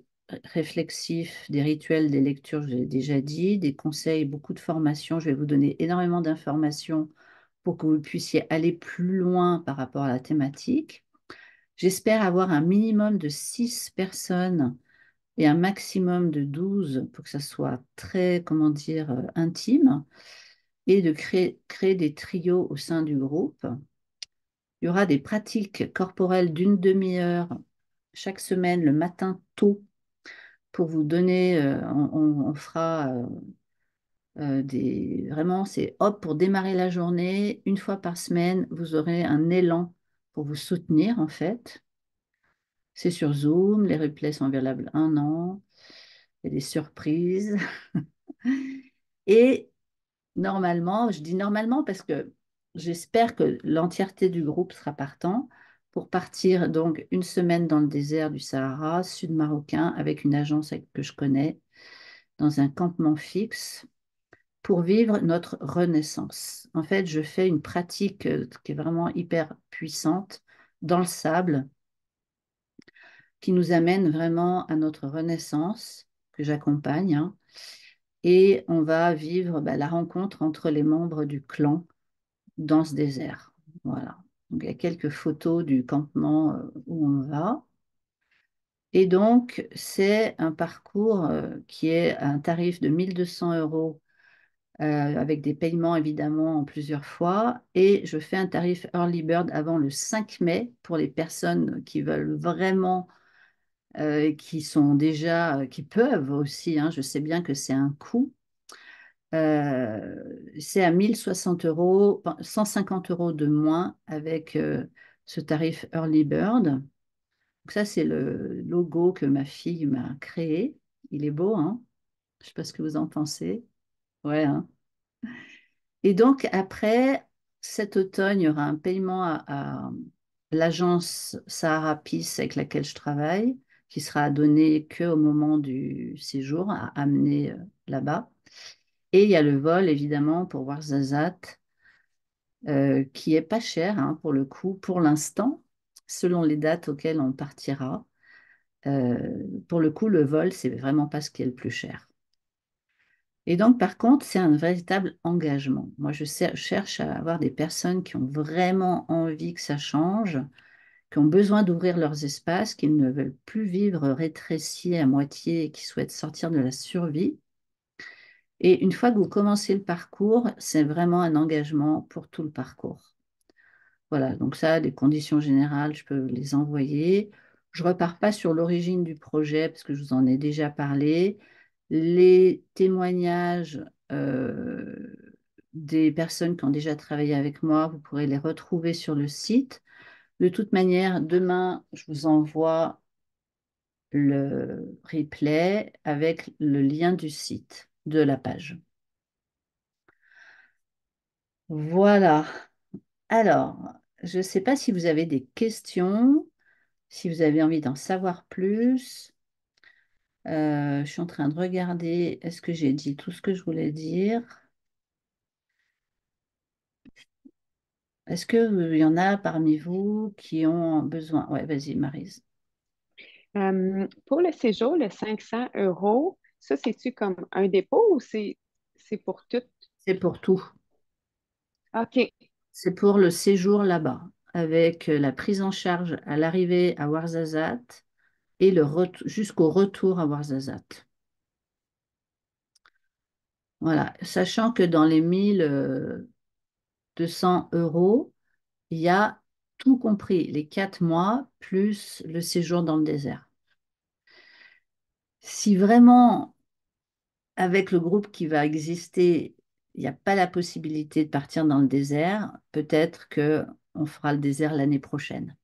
réflexifs, des rituels, des lectures, je l'ai déjà dit, des conseils, beaucoup de formations. Je vais vous donner énormément d'informations pour que vous puissiez aller plus loin par rapport à la thématique. J'espère avoir un minimum de 6 personnes et un maximum de 12 pour que ça soit très, comment dire, intime et de créer des trios au sein du groupe. Il y aura des pratiques corporelles d'une demi-heure chaque semaine le matin tôt pour vous donner, on fera vraiment, c'est hop pour démarrer la journée. Une fois par semaine, vous aurez un élan pour vous soutenir en fait. C'est sur Zoom, les replays sont valables 1 an, il y a des surprises. Et normalement, je dis normalement parce que j'espère que l'entièreté du groupe sera partant pour partir donc une semaine dans le désert du Sahara, sud marocain, avec une agence que je connais, dans un campement fixe, pour vivre notre renaissance. En fait, je fais une pratique qui est vraiment hyper puissante dans le sable, qui nous amène vraiment à notre renaissance, que j'accompagne, hein. Et on va vivre la rencontre entre les membres du clan dans ce désert. Voilà. Donc, il y a quelques photos du campement où on va. Et donc, c'est un parcours qui est à un tarif de 1 200 € avec des paiements évidemment en plusieurs fois. Et je fais un tarif Early Bird avant le 5 mai pour les personnes qui veulent vraiment, qui sont déjà, qui peuvent aussi, hein, je sais bien que c'est un coût. C'est à 1 060 €, 150 € de moins avec ce tarif Early Bird. Donc ça, c'est le logo que ma fille m'a créé. Il est beau, hein? Je ne sais pas ce que vous en pensez. Ouais, hein. Et donc, après, cet automne, il y aura un paiement à l'agence Sahara Peace avec laquelle je travaille, qui sera donné qu'au moment du séjour, à amener là-bas. Et il y a le vol, évidemment, pour voir Zazat, qui est pas cher, hein, pour le coup, pour l'instant, selon les dates auxquelles on partira. Pour le coup, le vol, c'est vraiment pas ce qui est le plus cher. Et donc, par contre, c'est un véritable engagement. Moi, cherche à avoir des personnes qui ont vraiment envie que ça change, qui ont besoin d'ouvrir leurs espaces, qui ne veulent plus vivre rétrécis à moitié et qui souhaitent sortir de la survie. Et une fois que vous commencez le parcours, c'est vraiment un engagement pour tout le parcours. Voilà, donc ça, les conditions générales, je peux les envoyer. Je ne repars pas sur l'origine du projet parce que je vous en ai déjà parlé. Les témoignages des personnes qui ont déjà travaillé avec moi, vous pourrez les retrouver sur le site. De toute manière, demain, je vous envoie le replay avec le lien du site, de la page. Voilà. Alors, je ne sais pas si vous avez des questions, si vous avez envie d'en savoir plus. Je suis en train de regarder, est-ce que j'ai dit tout ce que je voulais dire? Est-ce qu'il y en a parmi vous qui ont besoin? Ouais, vas-y, Maryse. Pour le séjour, le 500 euros, ça, c'est-tu comme un dépôt ou c'est pour tout? C'est pour tout. OK. C'est pour le séjour là-bas, avec la prise en charge à l'arrivée à Ouarzazate et jusqu'au retour à Ouarzazate. Voilà, sachant que dans les 1 200 euros, il y a tout compris, les 4 mois plus le séjour dans le désert. Si vraiment, avec le groupe qui va exister, il n'y a pas la possibilité de partir dans le désert, peut-être que on fera le désert l'année prochaine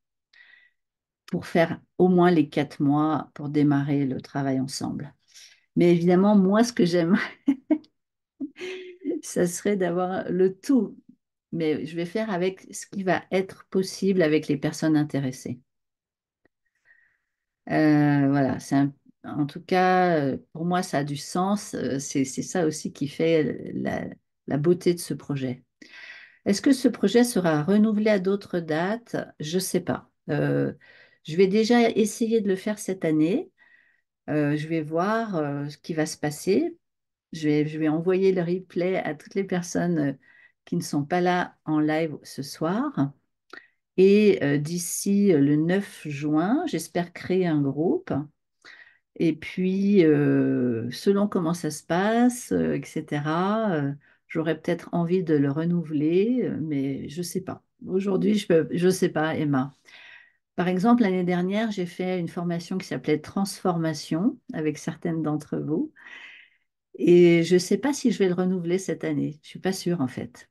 pour faire au moins les 4 mois pour démarrer le travail ensemble. Mais évidemment, moi, ce que j'aime, ça serait d'avoir le tout. Mais je vais faire avec ce qui va être possible avec les personnes intéressées. Voilà, en tout cas, pour moi, ça a du sens. C'est ça aussi qui fait la beauté de ce projet. Est-ce que ce projet sera renouvelé à d'autres dates? Je ne sais pas. Je vais déjà essayer de le faire cette année. Je vais voir ce qui va se passer. Je vais envoyer le replay à toutes les personnes qui ne sont pas là en live ce soir. Et d'ici le 9 juin, j'espère créer un groupe. Et puis, selon comment ça se passe, etc., j'aurais peut-être envie de le renouveler, mais je ne sais pas. Aujourd'hui, je ne sais pas, Emma. Par exemple, l'année dernière, j'ai fait une formation qui s'appelait Transformation avec certaines d'entre vous. Et je ne sais pas si je vais le renouveler cette année. Je ne suis pas sûre, en fait.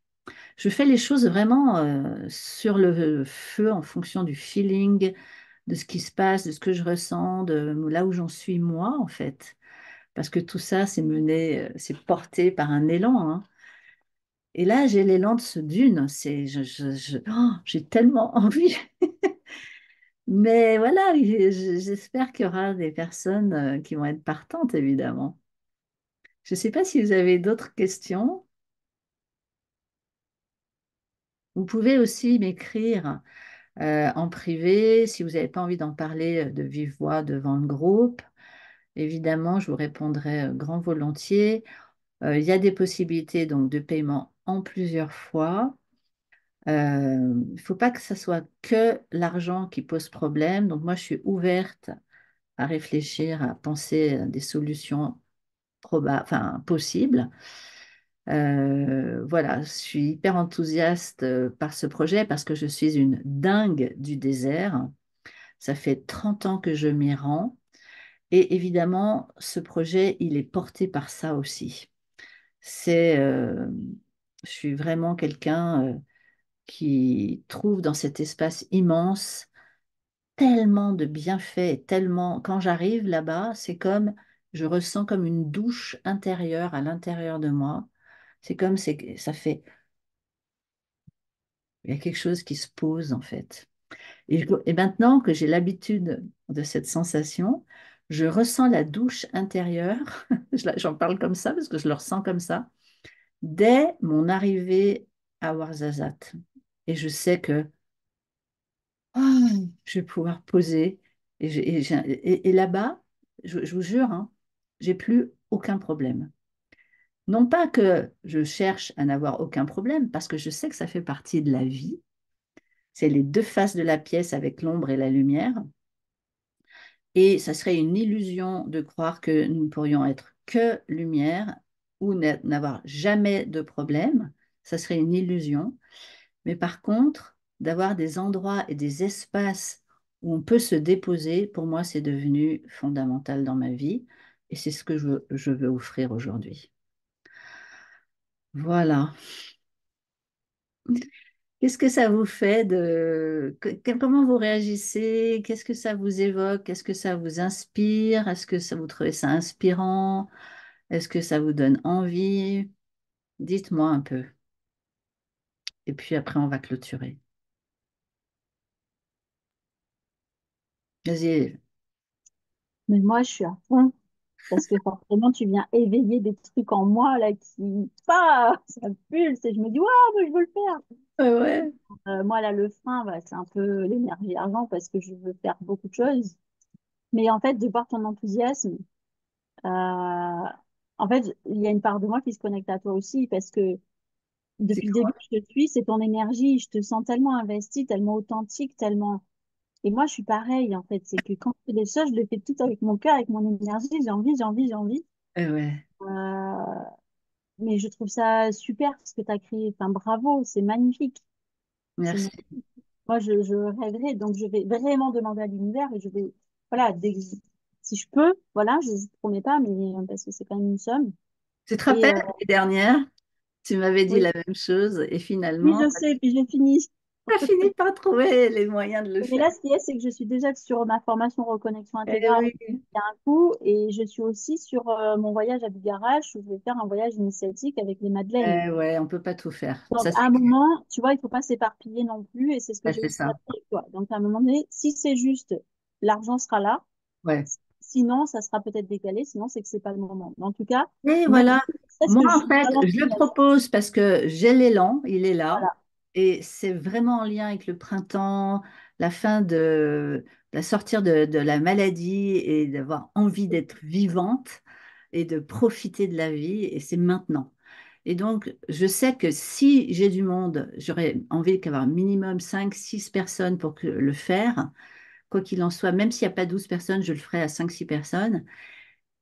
Je fais les choses vraiment sur le feu en fonction du feeling, de ce qui se passe, de ce que je ressens, de là où j'en suis moi, en fait. Parce que tout ça, c'est mené, c'est porté par un élan, hein. Et là, j'ai l'élan de ce dune. J'ai tellement envie. Mais voilà, j'espère qu'il y aura des personnes qui vont être partantes, évidemment. Je ne sais pas si vous avez d'autres questions. Vous pouvez aussi m'écrire en privé si vous n'avez pas envie d'en parler de vive voix devant le groupe. Évidemment, je vous répondrai grand volontiers. Il y a des possibilités donc de paiement en plusieurs fois. Il ne faut pas que ce soit que l'argent qui pose problème. Donc moi, je suis ouverte à réfléchir, à penser à des solutions enfin, possibles. Voilà, je suis hyper enthousiaste par ce projet parce que je suis une dingue du désert. Ça fait 30 ans que je m'y rends. Et évidemment, ce projet, il est porté par ça aussi. C'est, je suis vraiment quelqu'un qui trouve dans cet espace immense tellement de bienfaits, et tellement, quand j'arrive là-bas, c'est comme, je ressens comme une douche intérieure à l'intérieur de moi. C'est comme, ça fait, il y a quelque chose qui se pose en fait. Et maintenant que j'ai l'habitude de cette sensation, je ressens la douche intérieure, j'en parle comme ça parce que je le ressens comme ça, dès mon arrivée à Ouarzazate. Et je sais que je vais pouvoir poser. Et là-bas, je vous jure, hein, j'ai plus aucun problème. Non pas que je cherche à n'avoir aucun problème, parce que je sais que ça fait partie de la vie. C'est les deux faces de la pièce avec l'ombre et la lumière. Et ça serait une illusion de croire que nous ne pourrions être que lumière ou n'avoir jamais de problème. Ça serait une illusion. Mais par contre, d'avoir des endroits et des espaces où on peut se déposer, pour moi, c'est devenu fondamental dans ma vie. Et c'est ce que je veux offrir aujourd'hui. Voilà. Qu'est-ce que ça vous fait comment vous réagissez? Qu'est-ce que ça vous évoque? Est-ce que ça vous inspire? Est-ce que ça vous trouvez ça inspirant? Est-ce que ça vous donne envie? Dites-moi un peu. Et puis après, on va clôturer. Vas-y. Mais moi, je suis à fond. parce que forcément, tu viens éveiller des trucs en moi, là, qui, pas, ça pulse, et je me dis, ouais, mais je veux le faire. Ouais, ouais. Moi, là, le frein, bah, c'est un peu l'énergie argent, parce que je veux faire beaucoup de choses. Mais en fait, de voir ton enthousiasme, en fait, il y a une part de moi qui se connecte à toi aussi, parce que C'est depuis le début quoi? que je te suis, c'est ton énergie. Je te sens tellement investi, tellement authentique, tellement. Et moi, je suis pareil, en fait. C'est que quand je fais des choses, je le fais tout avec mon cœur, avec mon énergie. J'ai envie, j'ai envie, j'ai envie. Ouais. Euh, mais je trouve ça super ce que tu as créé. Enfin, bravo, c'est magnifique. C'est Merci. magnifique. Moi, je rêverais. Donc, je vais vraiment demander à l'univers et je vais, voilà, si je peux, voilà, je ne promets pas, mais parce que c'est quand même une somme. Tu te Et rappelles l'année dernière, tu m'avais dit oui, la même chose et oui, finalement, je sais, puis j'ai fini. tu as fini par trouver les moyens de le Mais faire. là, ce qu'il y a, c'est que je suis déjà sur ma formation reconnexion Eh intégrale oui. il y a un coup, et je suis aussi sur mon voyage à Bigarache où je vais faire un voyage initiatique avec les Madeleines. Ouais, on peut pas tout faire. Donc, Ça, à c'est un clair. moment, tu vois, il faut pas s'éparpiller non plus, et c'est ce que Ouais, j'ai c'est aussi ça. appris avec toi. Donc, à un moment donné, si c'est juste, l'argent sera là. Ouais. Sinon, ça sera peut-être décalé. Sinon, c'est que c'est pas le moment. Mais en tout cas, Et moi, voilà, c'est ce moi que je en fait, vois je le l'enthousiasme. propose parce que j'ai l'élan, il est là, Voilà. et c'est vraiment en lien avec le printemps, la fin de la sortir de la maladie et d'avoir envie d'être vivante et de profiter de la vie, et c'est maintenant. Et donc, je sais que si j'ai du monde, j'aurais envie d'avoir minimum 5 6 personnes pour le faire, quoi qu'il en soit, même s'il n'y a pas 12 personnes, je le ferai à 5 6 personnes.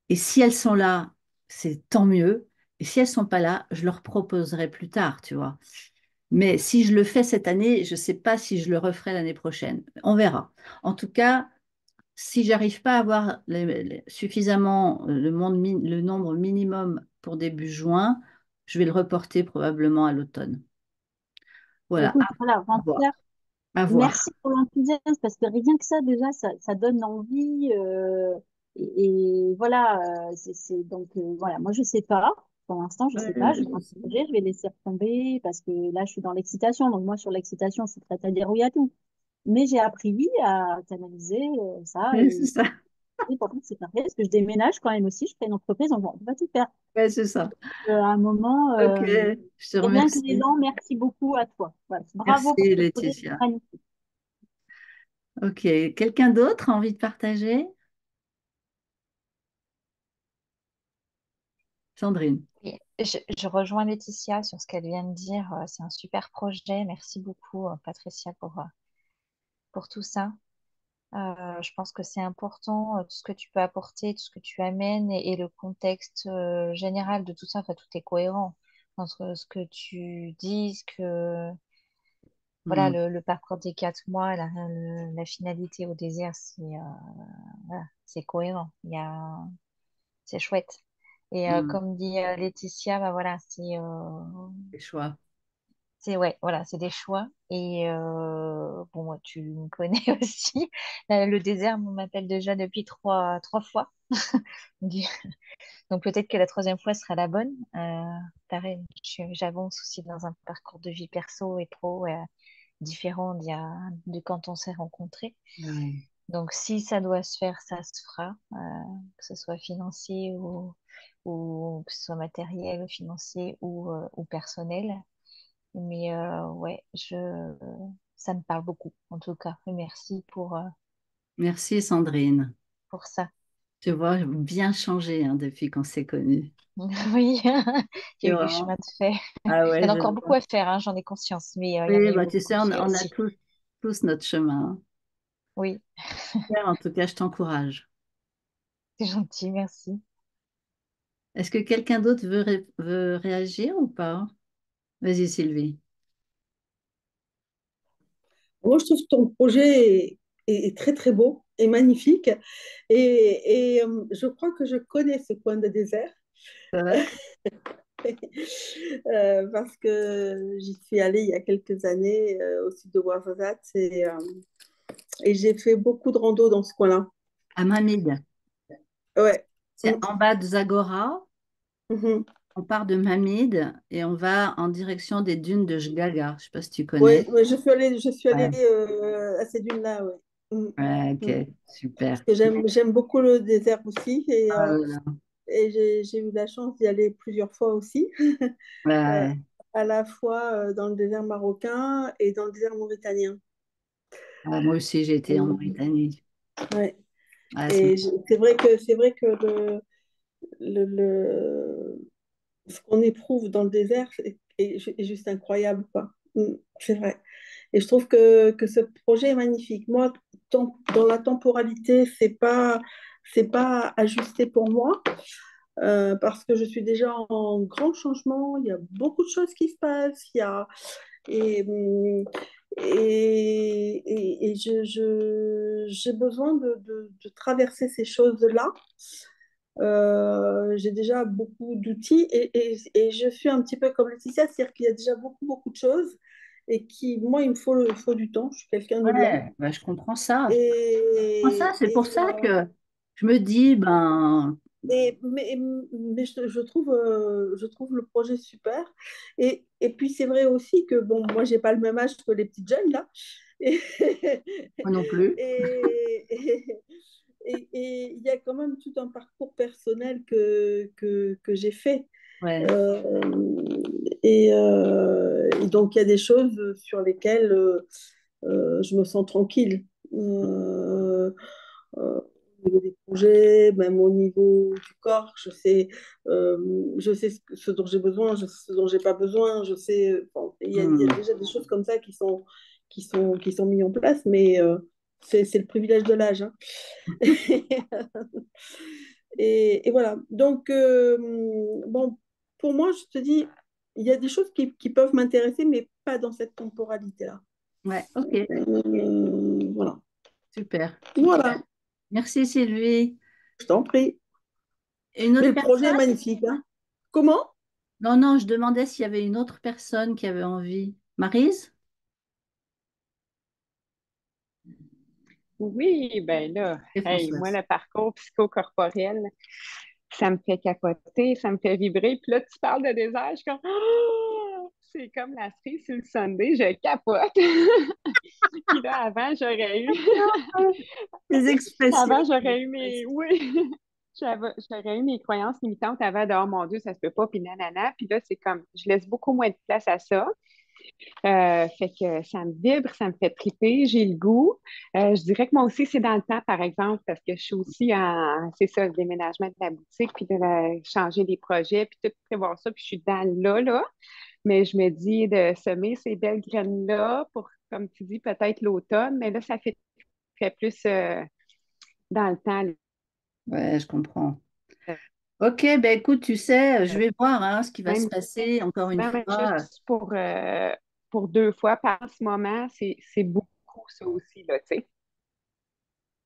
Et si elles sont là, c'est tant mieux. Et si elles sont pas là, je leur proposerai plus tard, tu vois. Mais si je le fais cette année, je ne sais pas si je le referai l'année prochaine. On verra. En tout cas, si j'arrive pas à avoir suffisamment le nombre minimum pour début juin, je vais le reporter probablement à l'automne. Voilà, Écoute, voilà, en à tout voir. cas, À voir. merci pour l'enthousiasme parce que rien que ça, déjà, ça donne envie. Et voilà, donc voilà, moi je sais pas. Pour l'instant, je sais pas. Je vais Je sais. projet, je vais laisser retomber parce que là, je suis dans l'excitation. Donc moi, sur l'excitation, je suis prête à dire oui à tout. Mais j'ai appris oui à canaliser ça Ouais, c'est ça. et pour moi, c'est parfait parce que je déménage quand même aussi. Je crée une entreprise, donc bon, on va tout faire. Ouais, c'est ça. À un moment, Ok, je te rien que les remercie. dents, merci beaucoup à toi. Voilà. Bravo pour Merci, ce projet, c'est Laetitia. magnifique. Ok, quelqu'un d'autre a envie de partager? Sandrine. Oui, je rejoins Laetitia sur ce qu'elle vient de dire. C'est un super projet. Merci beaucoup, Patricia, pour tout ça. Je pense que c'est important, tout ce que tu peux apporter, tout ce que tu amènes et le contexte général de tout ça. Enfin, tout est cohérent entre ce que tu dis, voilà, Hmm. le parcours des 4 mois, la finalité au désert, voilà, c'est cohérent. C'est chouette. Et Hmm. comme dit Laetitia, bah voilà, Les choix. c'est ouais, voilà, c'est des choix. Et bon, moi, tu me connais aussi. Le désert, on m'appelle déjà depuis trois fois. Du- Donc peut-être que la troisième fois sera la bonne. Pareil, j'avance aussi dans un parcours de vie perso et pro différent de quand on s'est rencontrés. Ouais. Donc si ça doit se faire, ça se fera, que ce soit financier ou que ce soit matériel, financier ou personnel. Mais ouais, ça me parle beaucoup, en tout cas. Et merci Merci, Sandrine. pour ça. Tu vois, bien changé hein, depuis qu'on s'est connus. Oui, il y C'est a eu du vraiment. chemin de faire. Ah Il y ouais, en a je encore beaucoup vois. à faire, hein, j'en ai conscience, mais il y en Oui, a eu bah, tu beaucoup sais, de faits on a aussi. tous notre chemin. Oui, En tout cas, je t'encourage. c'est gentil, merci. Est-ce que quelqu'un d'autre veut réagir ou pas? Vas-y, Sylvie. Moi, je trouve que ton projet est très, très beau et magnifique. Je crois que je connais ce coin de désert C'est vrai? parce que j'y suis allée il y a quelques années au sud de Ouarzazate et j'ai fait beaucoup de rando dans ce coin-là. À Mamid. Ouais. C'est en bas de Zagora. Mhm. On part de Mamid et on va en direction des dunes de Jgaga. Je ne sais pas si tu Ouais, connais. ouais, je suis allée Ouais. à ces dunes-là, ouais. Mm, Ouais, mm. ok, super. Parce que j'aime beaucoup le désert aussi Ah là là. et j'ai eu la chance d'y aller plusieurs fois aussi, euh, Ouais, à la fois dans le désert marocain et dans le désert mauritanien. ouais, moi aussi, j'ai été en Et, Mauritanie. ouais. Ouais, Et c'est vrai que le, ce qu'on éprouve dans le désert est juste incroyable, quoi. C'est vrai. Et je trouve que ce projet est magnifique. Moi, dans la temporalité, c'est pas ajusté pour moi parce que je suis déjà en grand changement. Il y a beaucoup de choses qui se passent. Et, hum, et j'ai besoin de traverser ces choses-là. J'ai déjà beaucoup d'outils et je suis un petit peu comme Laetitia, c'est-à-dire qu'il y a déjà beaucoup, beaucoup de choses et qui, moi, il me faut du temps. Je suis quelqu'un de lent. ouais, bah, je comprends ça. Je comprends ça. Et, C'est pour et, ça que je me dis, ben, mais je trouve le projet super. Et puis, c'est vrai aussi que, bon, moi, j'ai pas le même âge que les petites jeunes, là. Et, moi non plus. et, et il y a quand même tout un parcours personnel que j'ai fait. Ouais. Euh, et donc, il y a des choses sur lesquelles je me sens tranquille. Au niveau des projets, même au niveau du corps, euh, je sais ce dont j'ai besoin, je sais ce dont j'ai pas besoin, je sais, bon, il y a Hmm. déjà des choses comme ça qui sont mises en place, mais c'est le privilège de l'âge, hein. Et voilà. Donc, bon, pour moi, je te dis, il y a des choses qui peuvent m'intéresser, mais pas dans cette temporalité-là. Ouais, ok, Voilà. super. Voilà, Merci Sylvie. je t'en prie. Une Mais autre le projet est personne? magnifique, hein. Comment? Non, non, je demandais s'il y avait une autre personne qui avait envie. Maryse? Oui, ben là, Et hey, moi, Françoise. le parcours psychocorporel, ça me fait capoter, ça me fait vibrer. Puis là, tu parles de désert, je suis comme, ah! C'est comme la cerise sur le Sunday, je capote. Puis là, Les expressions. avant, j'aurais eu oui, j'aurais eu mes croyances limitantes avant de, oh mon Dieu, ça se peut pas, puis nanana. Puis là, c'est comme, je laisse beaucoup moins de place à ça. Fait que ça me vibre, ça me fait triper, j'ai le goût. Je dirais que moi aussi, c'est dans le temps, par exemple, parce que je suis aussi c'est ça, le déménagement de la boutique, puis de changer des projets, puis tout prévoir ça, puis je suis dans le là. Mais je me dis de semer ces belles graines-là pour, comme tu dis, peut-être l'automne, mais là, fait plus dans le temps. Ouais, je comprends. Ok, ben écoute, tu sais, je vais voir hein, ce qui va se Même passer encore une même fois. juste pour 2 fois par ce moment, c'est beaucoup ça aussi, là, tu sais.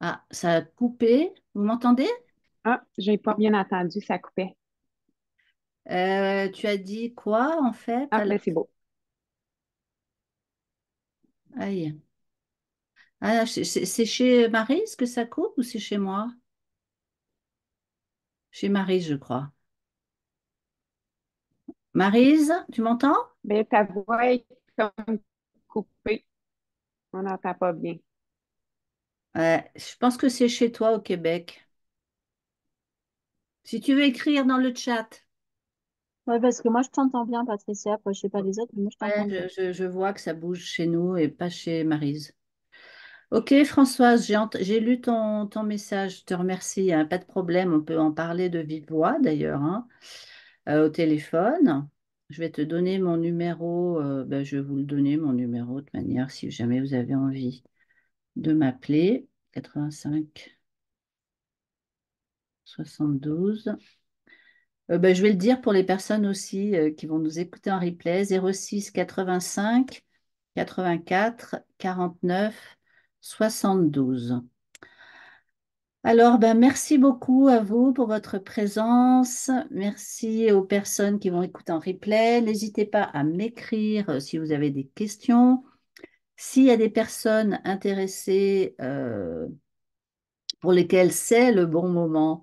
Ah, ça a coupé. Vous m'entendez? Ah, j'ai pas bien entendu, ça coupait. Tu as dit quoi en fait? Ah, Alors, ben c'est beau. aïe. Ah, c'est chez Maryse que ça coupe ou c'est chez moi? Chez Maryse, je crois. Maryse, tu m'entends? Ben, ta voix est comme coupée. On n'entend pas bien. Je pense que c'est chez toi au Québec. Si tu veux écrire dans le chat. Ouais, parce que moi, je t'entends bien, Patricia. Après, je sais pas les autres, mais moi, je Ouais, t'entends bien. je vois que ça bouge chez nous et pas chez Maryse. Ok, Françoise, j'ai lu ton message. Je te remercie, hein, pas de problème. On peut en parler de vive voix d'ailleurs, hein, au téléphone. Je vais te donner mon numéro. Ben, je vais vous le donner, mon numéro, de manière, si jamais vous avez envie de m'appeler. 85 72. Ben, je vais le dire pour les personnes aussi qui vont nous écouter en replay. 06 85 84 49 72. Alors, ben, merci beaucoup à vous pour votre présence. Merci aux personnes qui vont écouter en replay. N'hésitez pas à m'écrire si vous avez des questions. S'il y a des personnes intéressées pour lesquelles c'est le bon moment,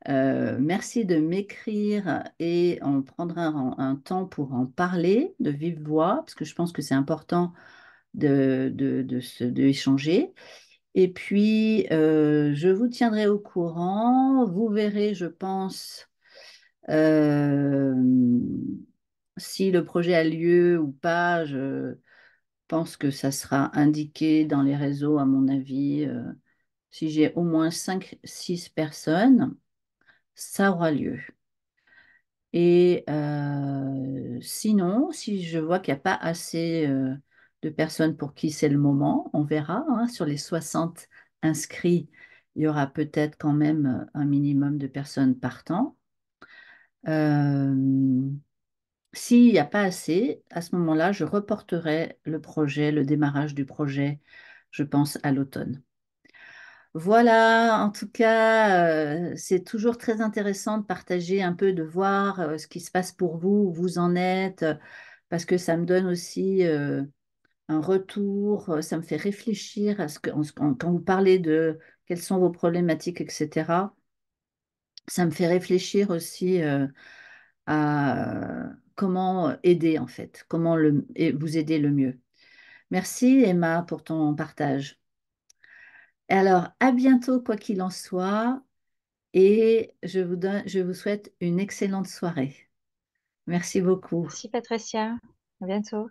merci de m'écrire et on prendra un temps pour en parler de vive voix, parce que je pense que c'est important de échanger. Et puis, je vous tiendrai au courant. Vous verrez, je pense, euh, si le projet a lieu ou pas. Je pense que ça sera indiqué dans les réseaux, à mon avis. Si j'ai au moins 5, 6 personnes, ça aura lieu. Et sinon, si je vois qu'il n'y a pas assez de personnes pour qui c'est le moment, on verra, hein. Sur les 60 inscrits, il y aura peut-être quand même un minimum de personnes partant. Euh, S'il n'y a pas assez, à ce moment-là, je reporterai le projet, le démarrage du projet, je pense, à l'automne. Voilà, en tout cas, c'est toujours très intéressant de partager un peu, de voir ce qui se passe pour vous, où vous en êtes, parce que ça me donne aussi un retour, ça me fait réfléchir à ce que, quand vous parlez de quelles sont vos problématiques, etc., ça me fait réfléchir aussi à comment aider en fait, comment vous aider le mieux. Merci Emma pour ton partage. Et alors, à bientôt, quoi qu'il en soit. Et je vous souhaite une excellente soirée. Merci beaucoup. Merci Patricia. À bientôt.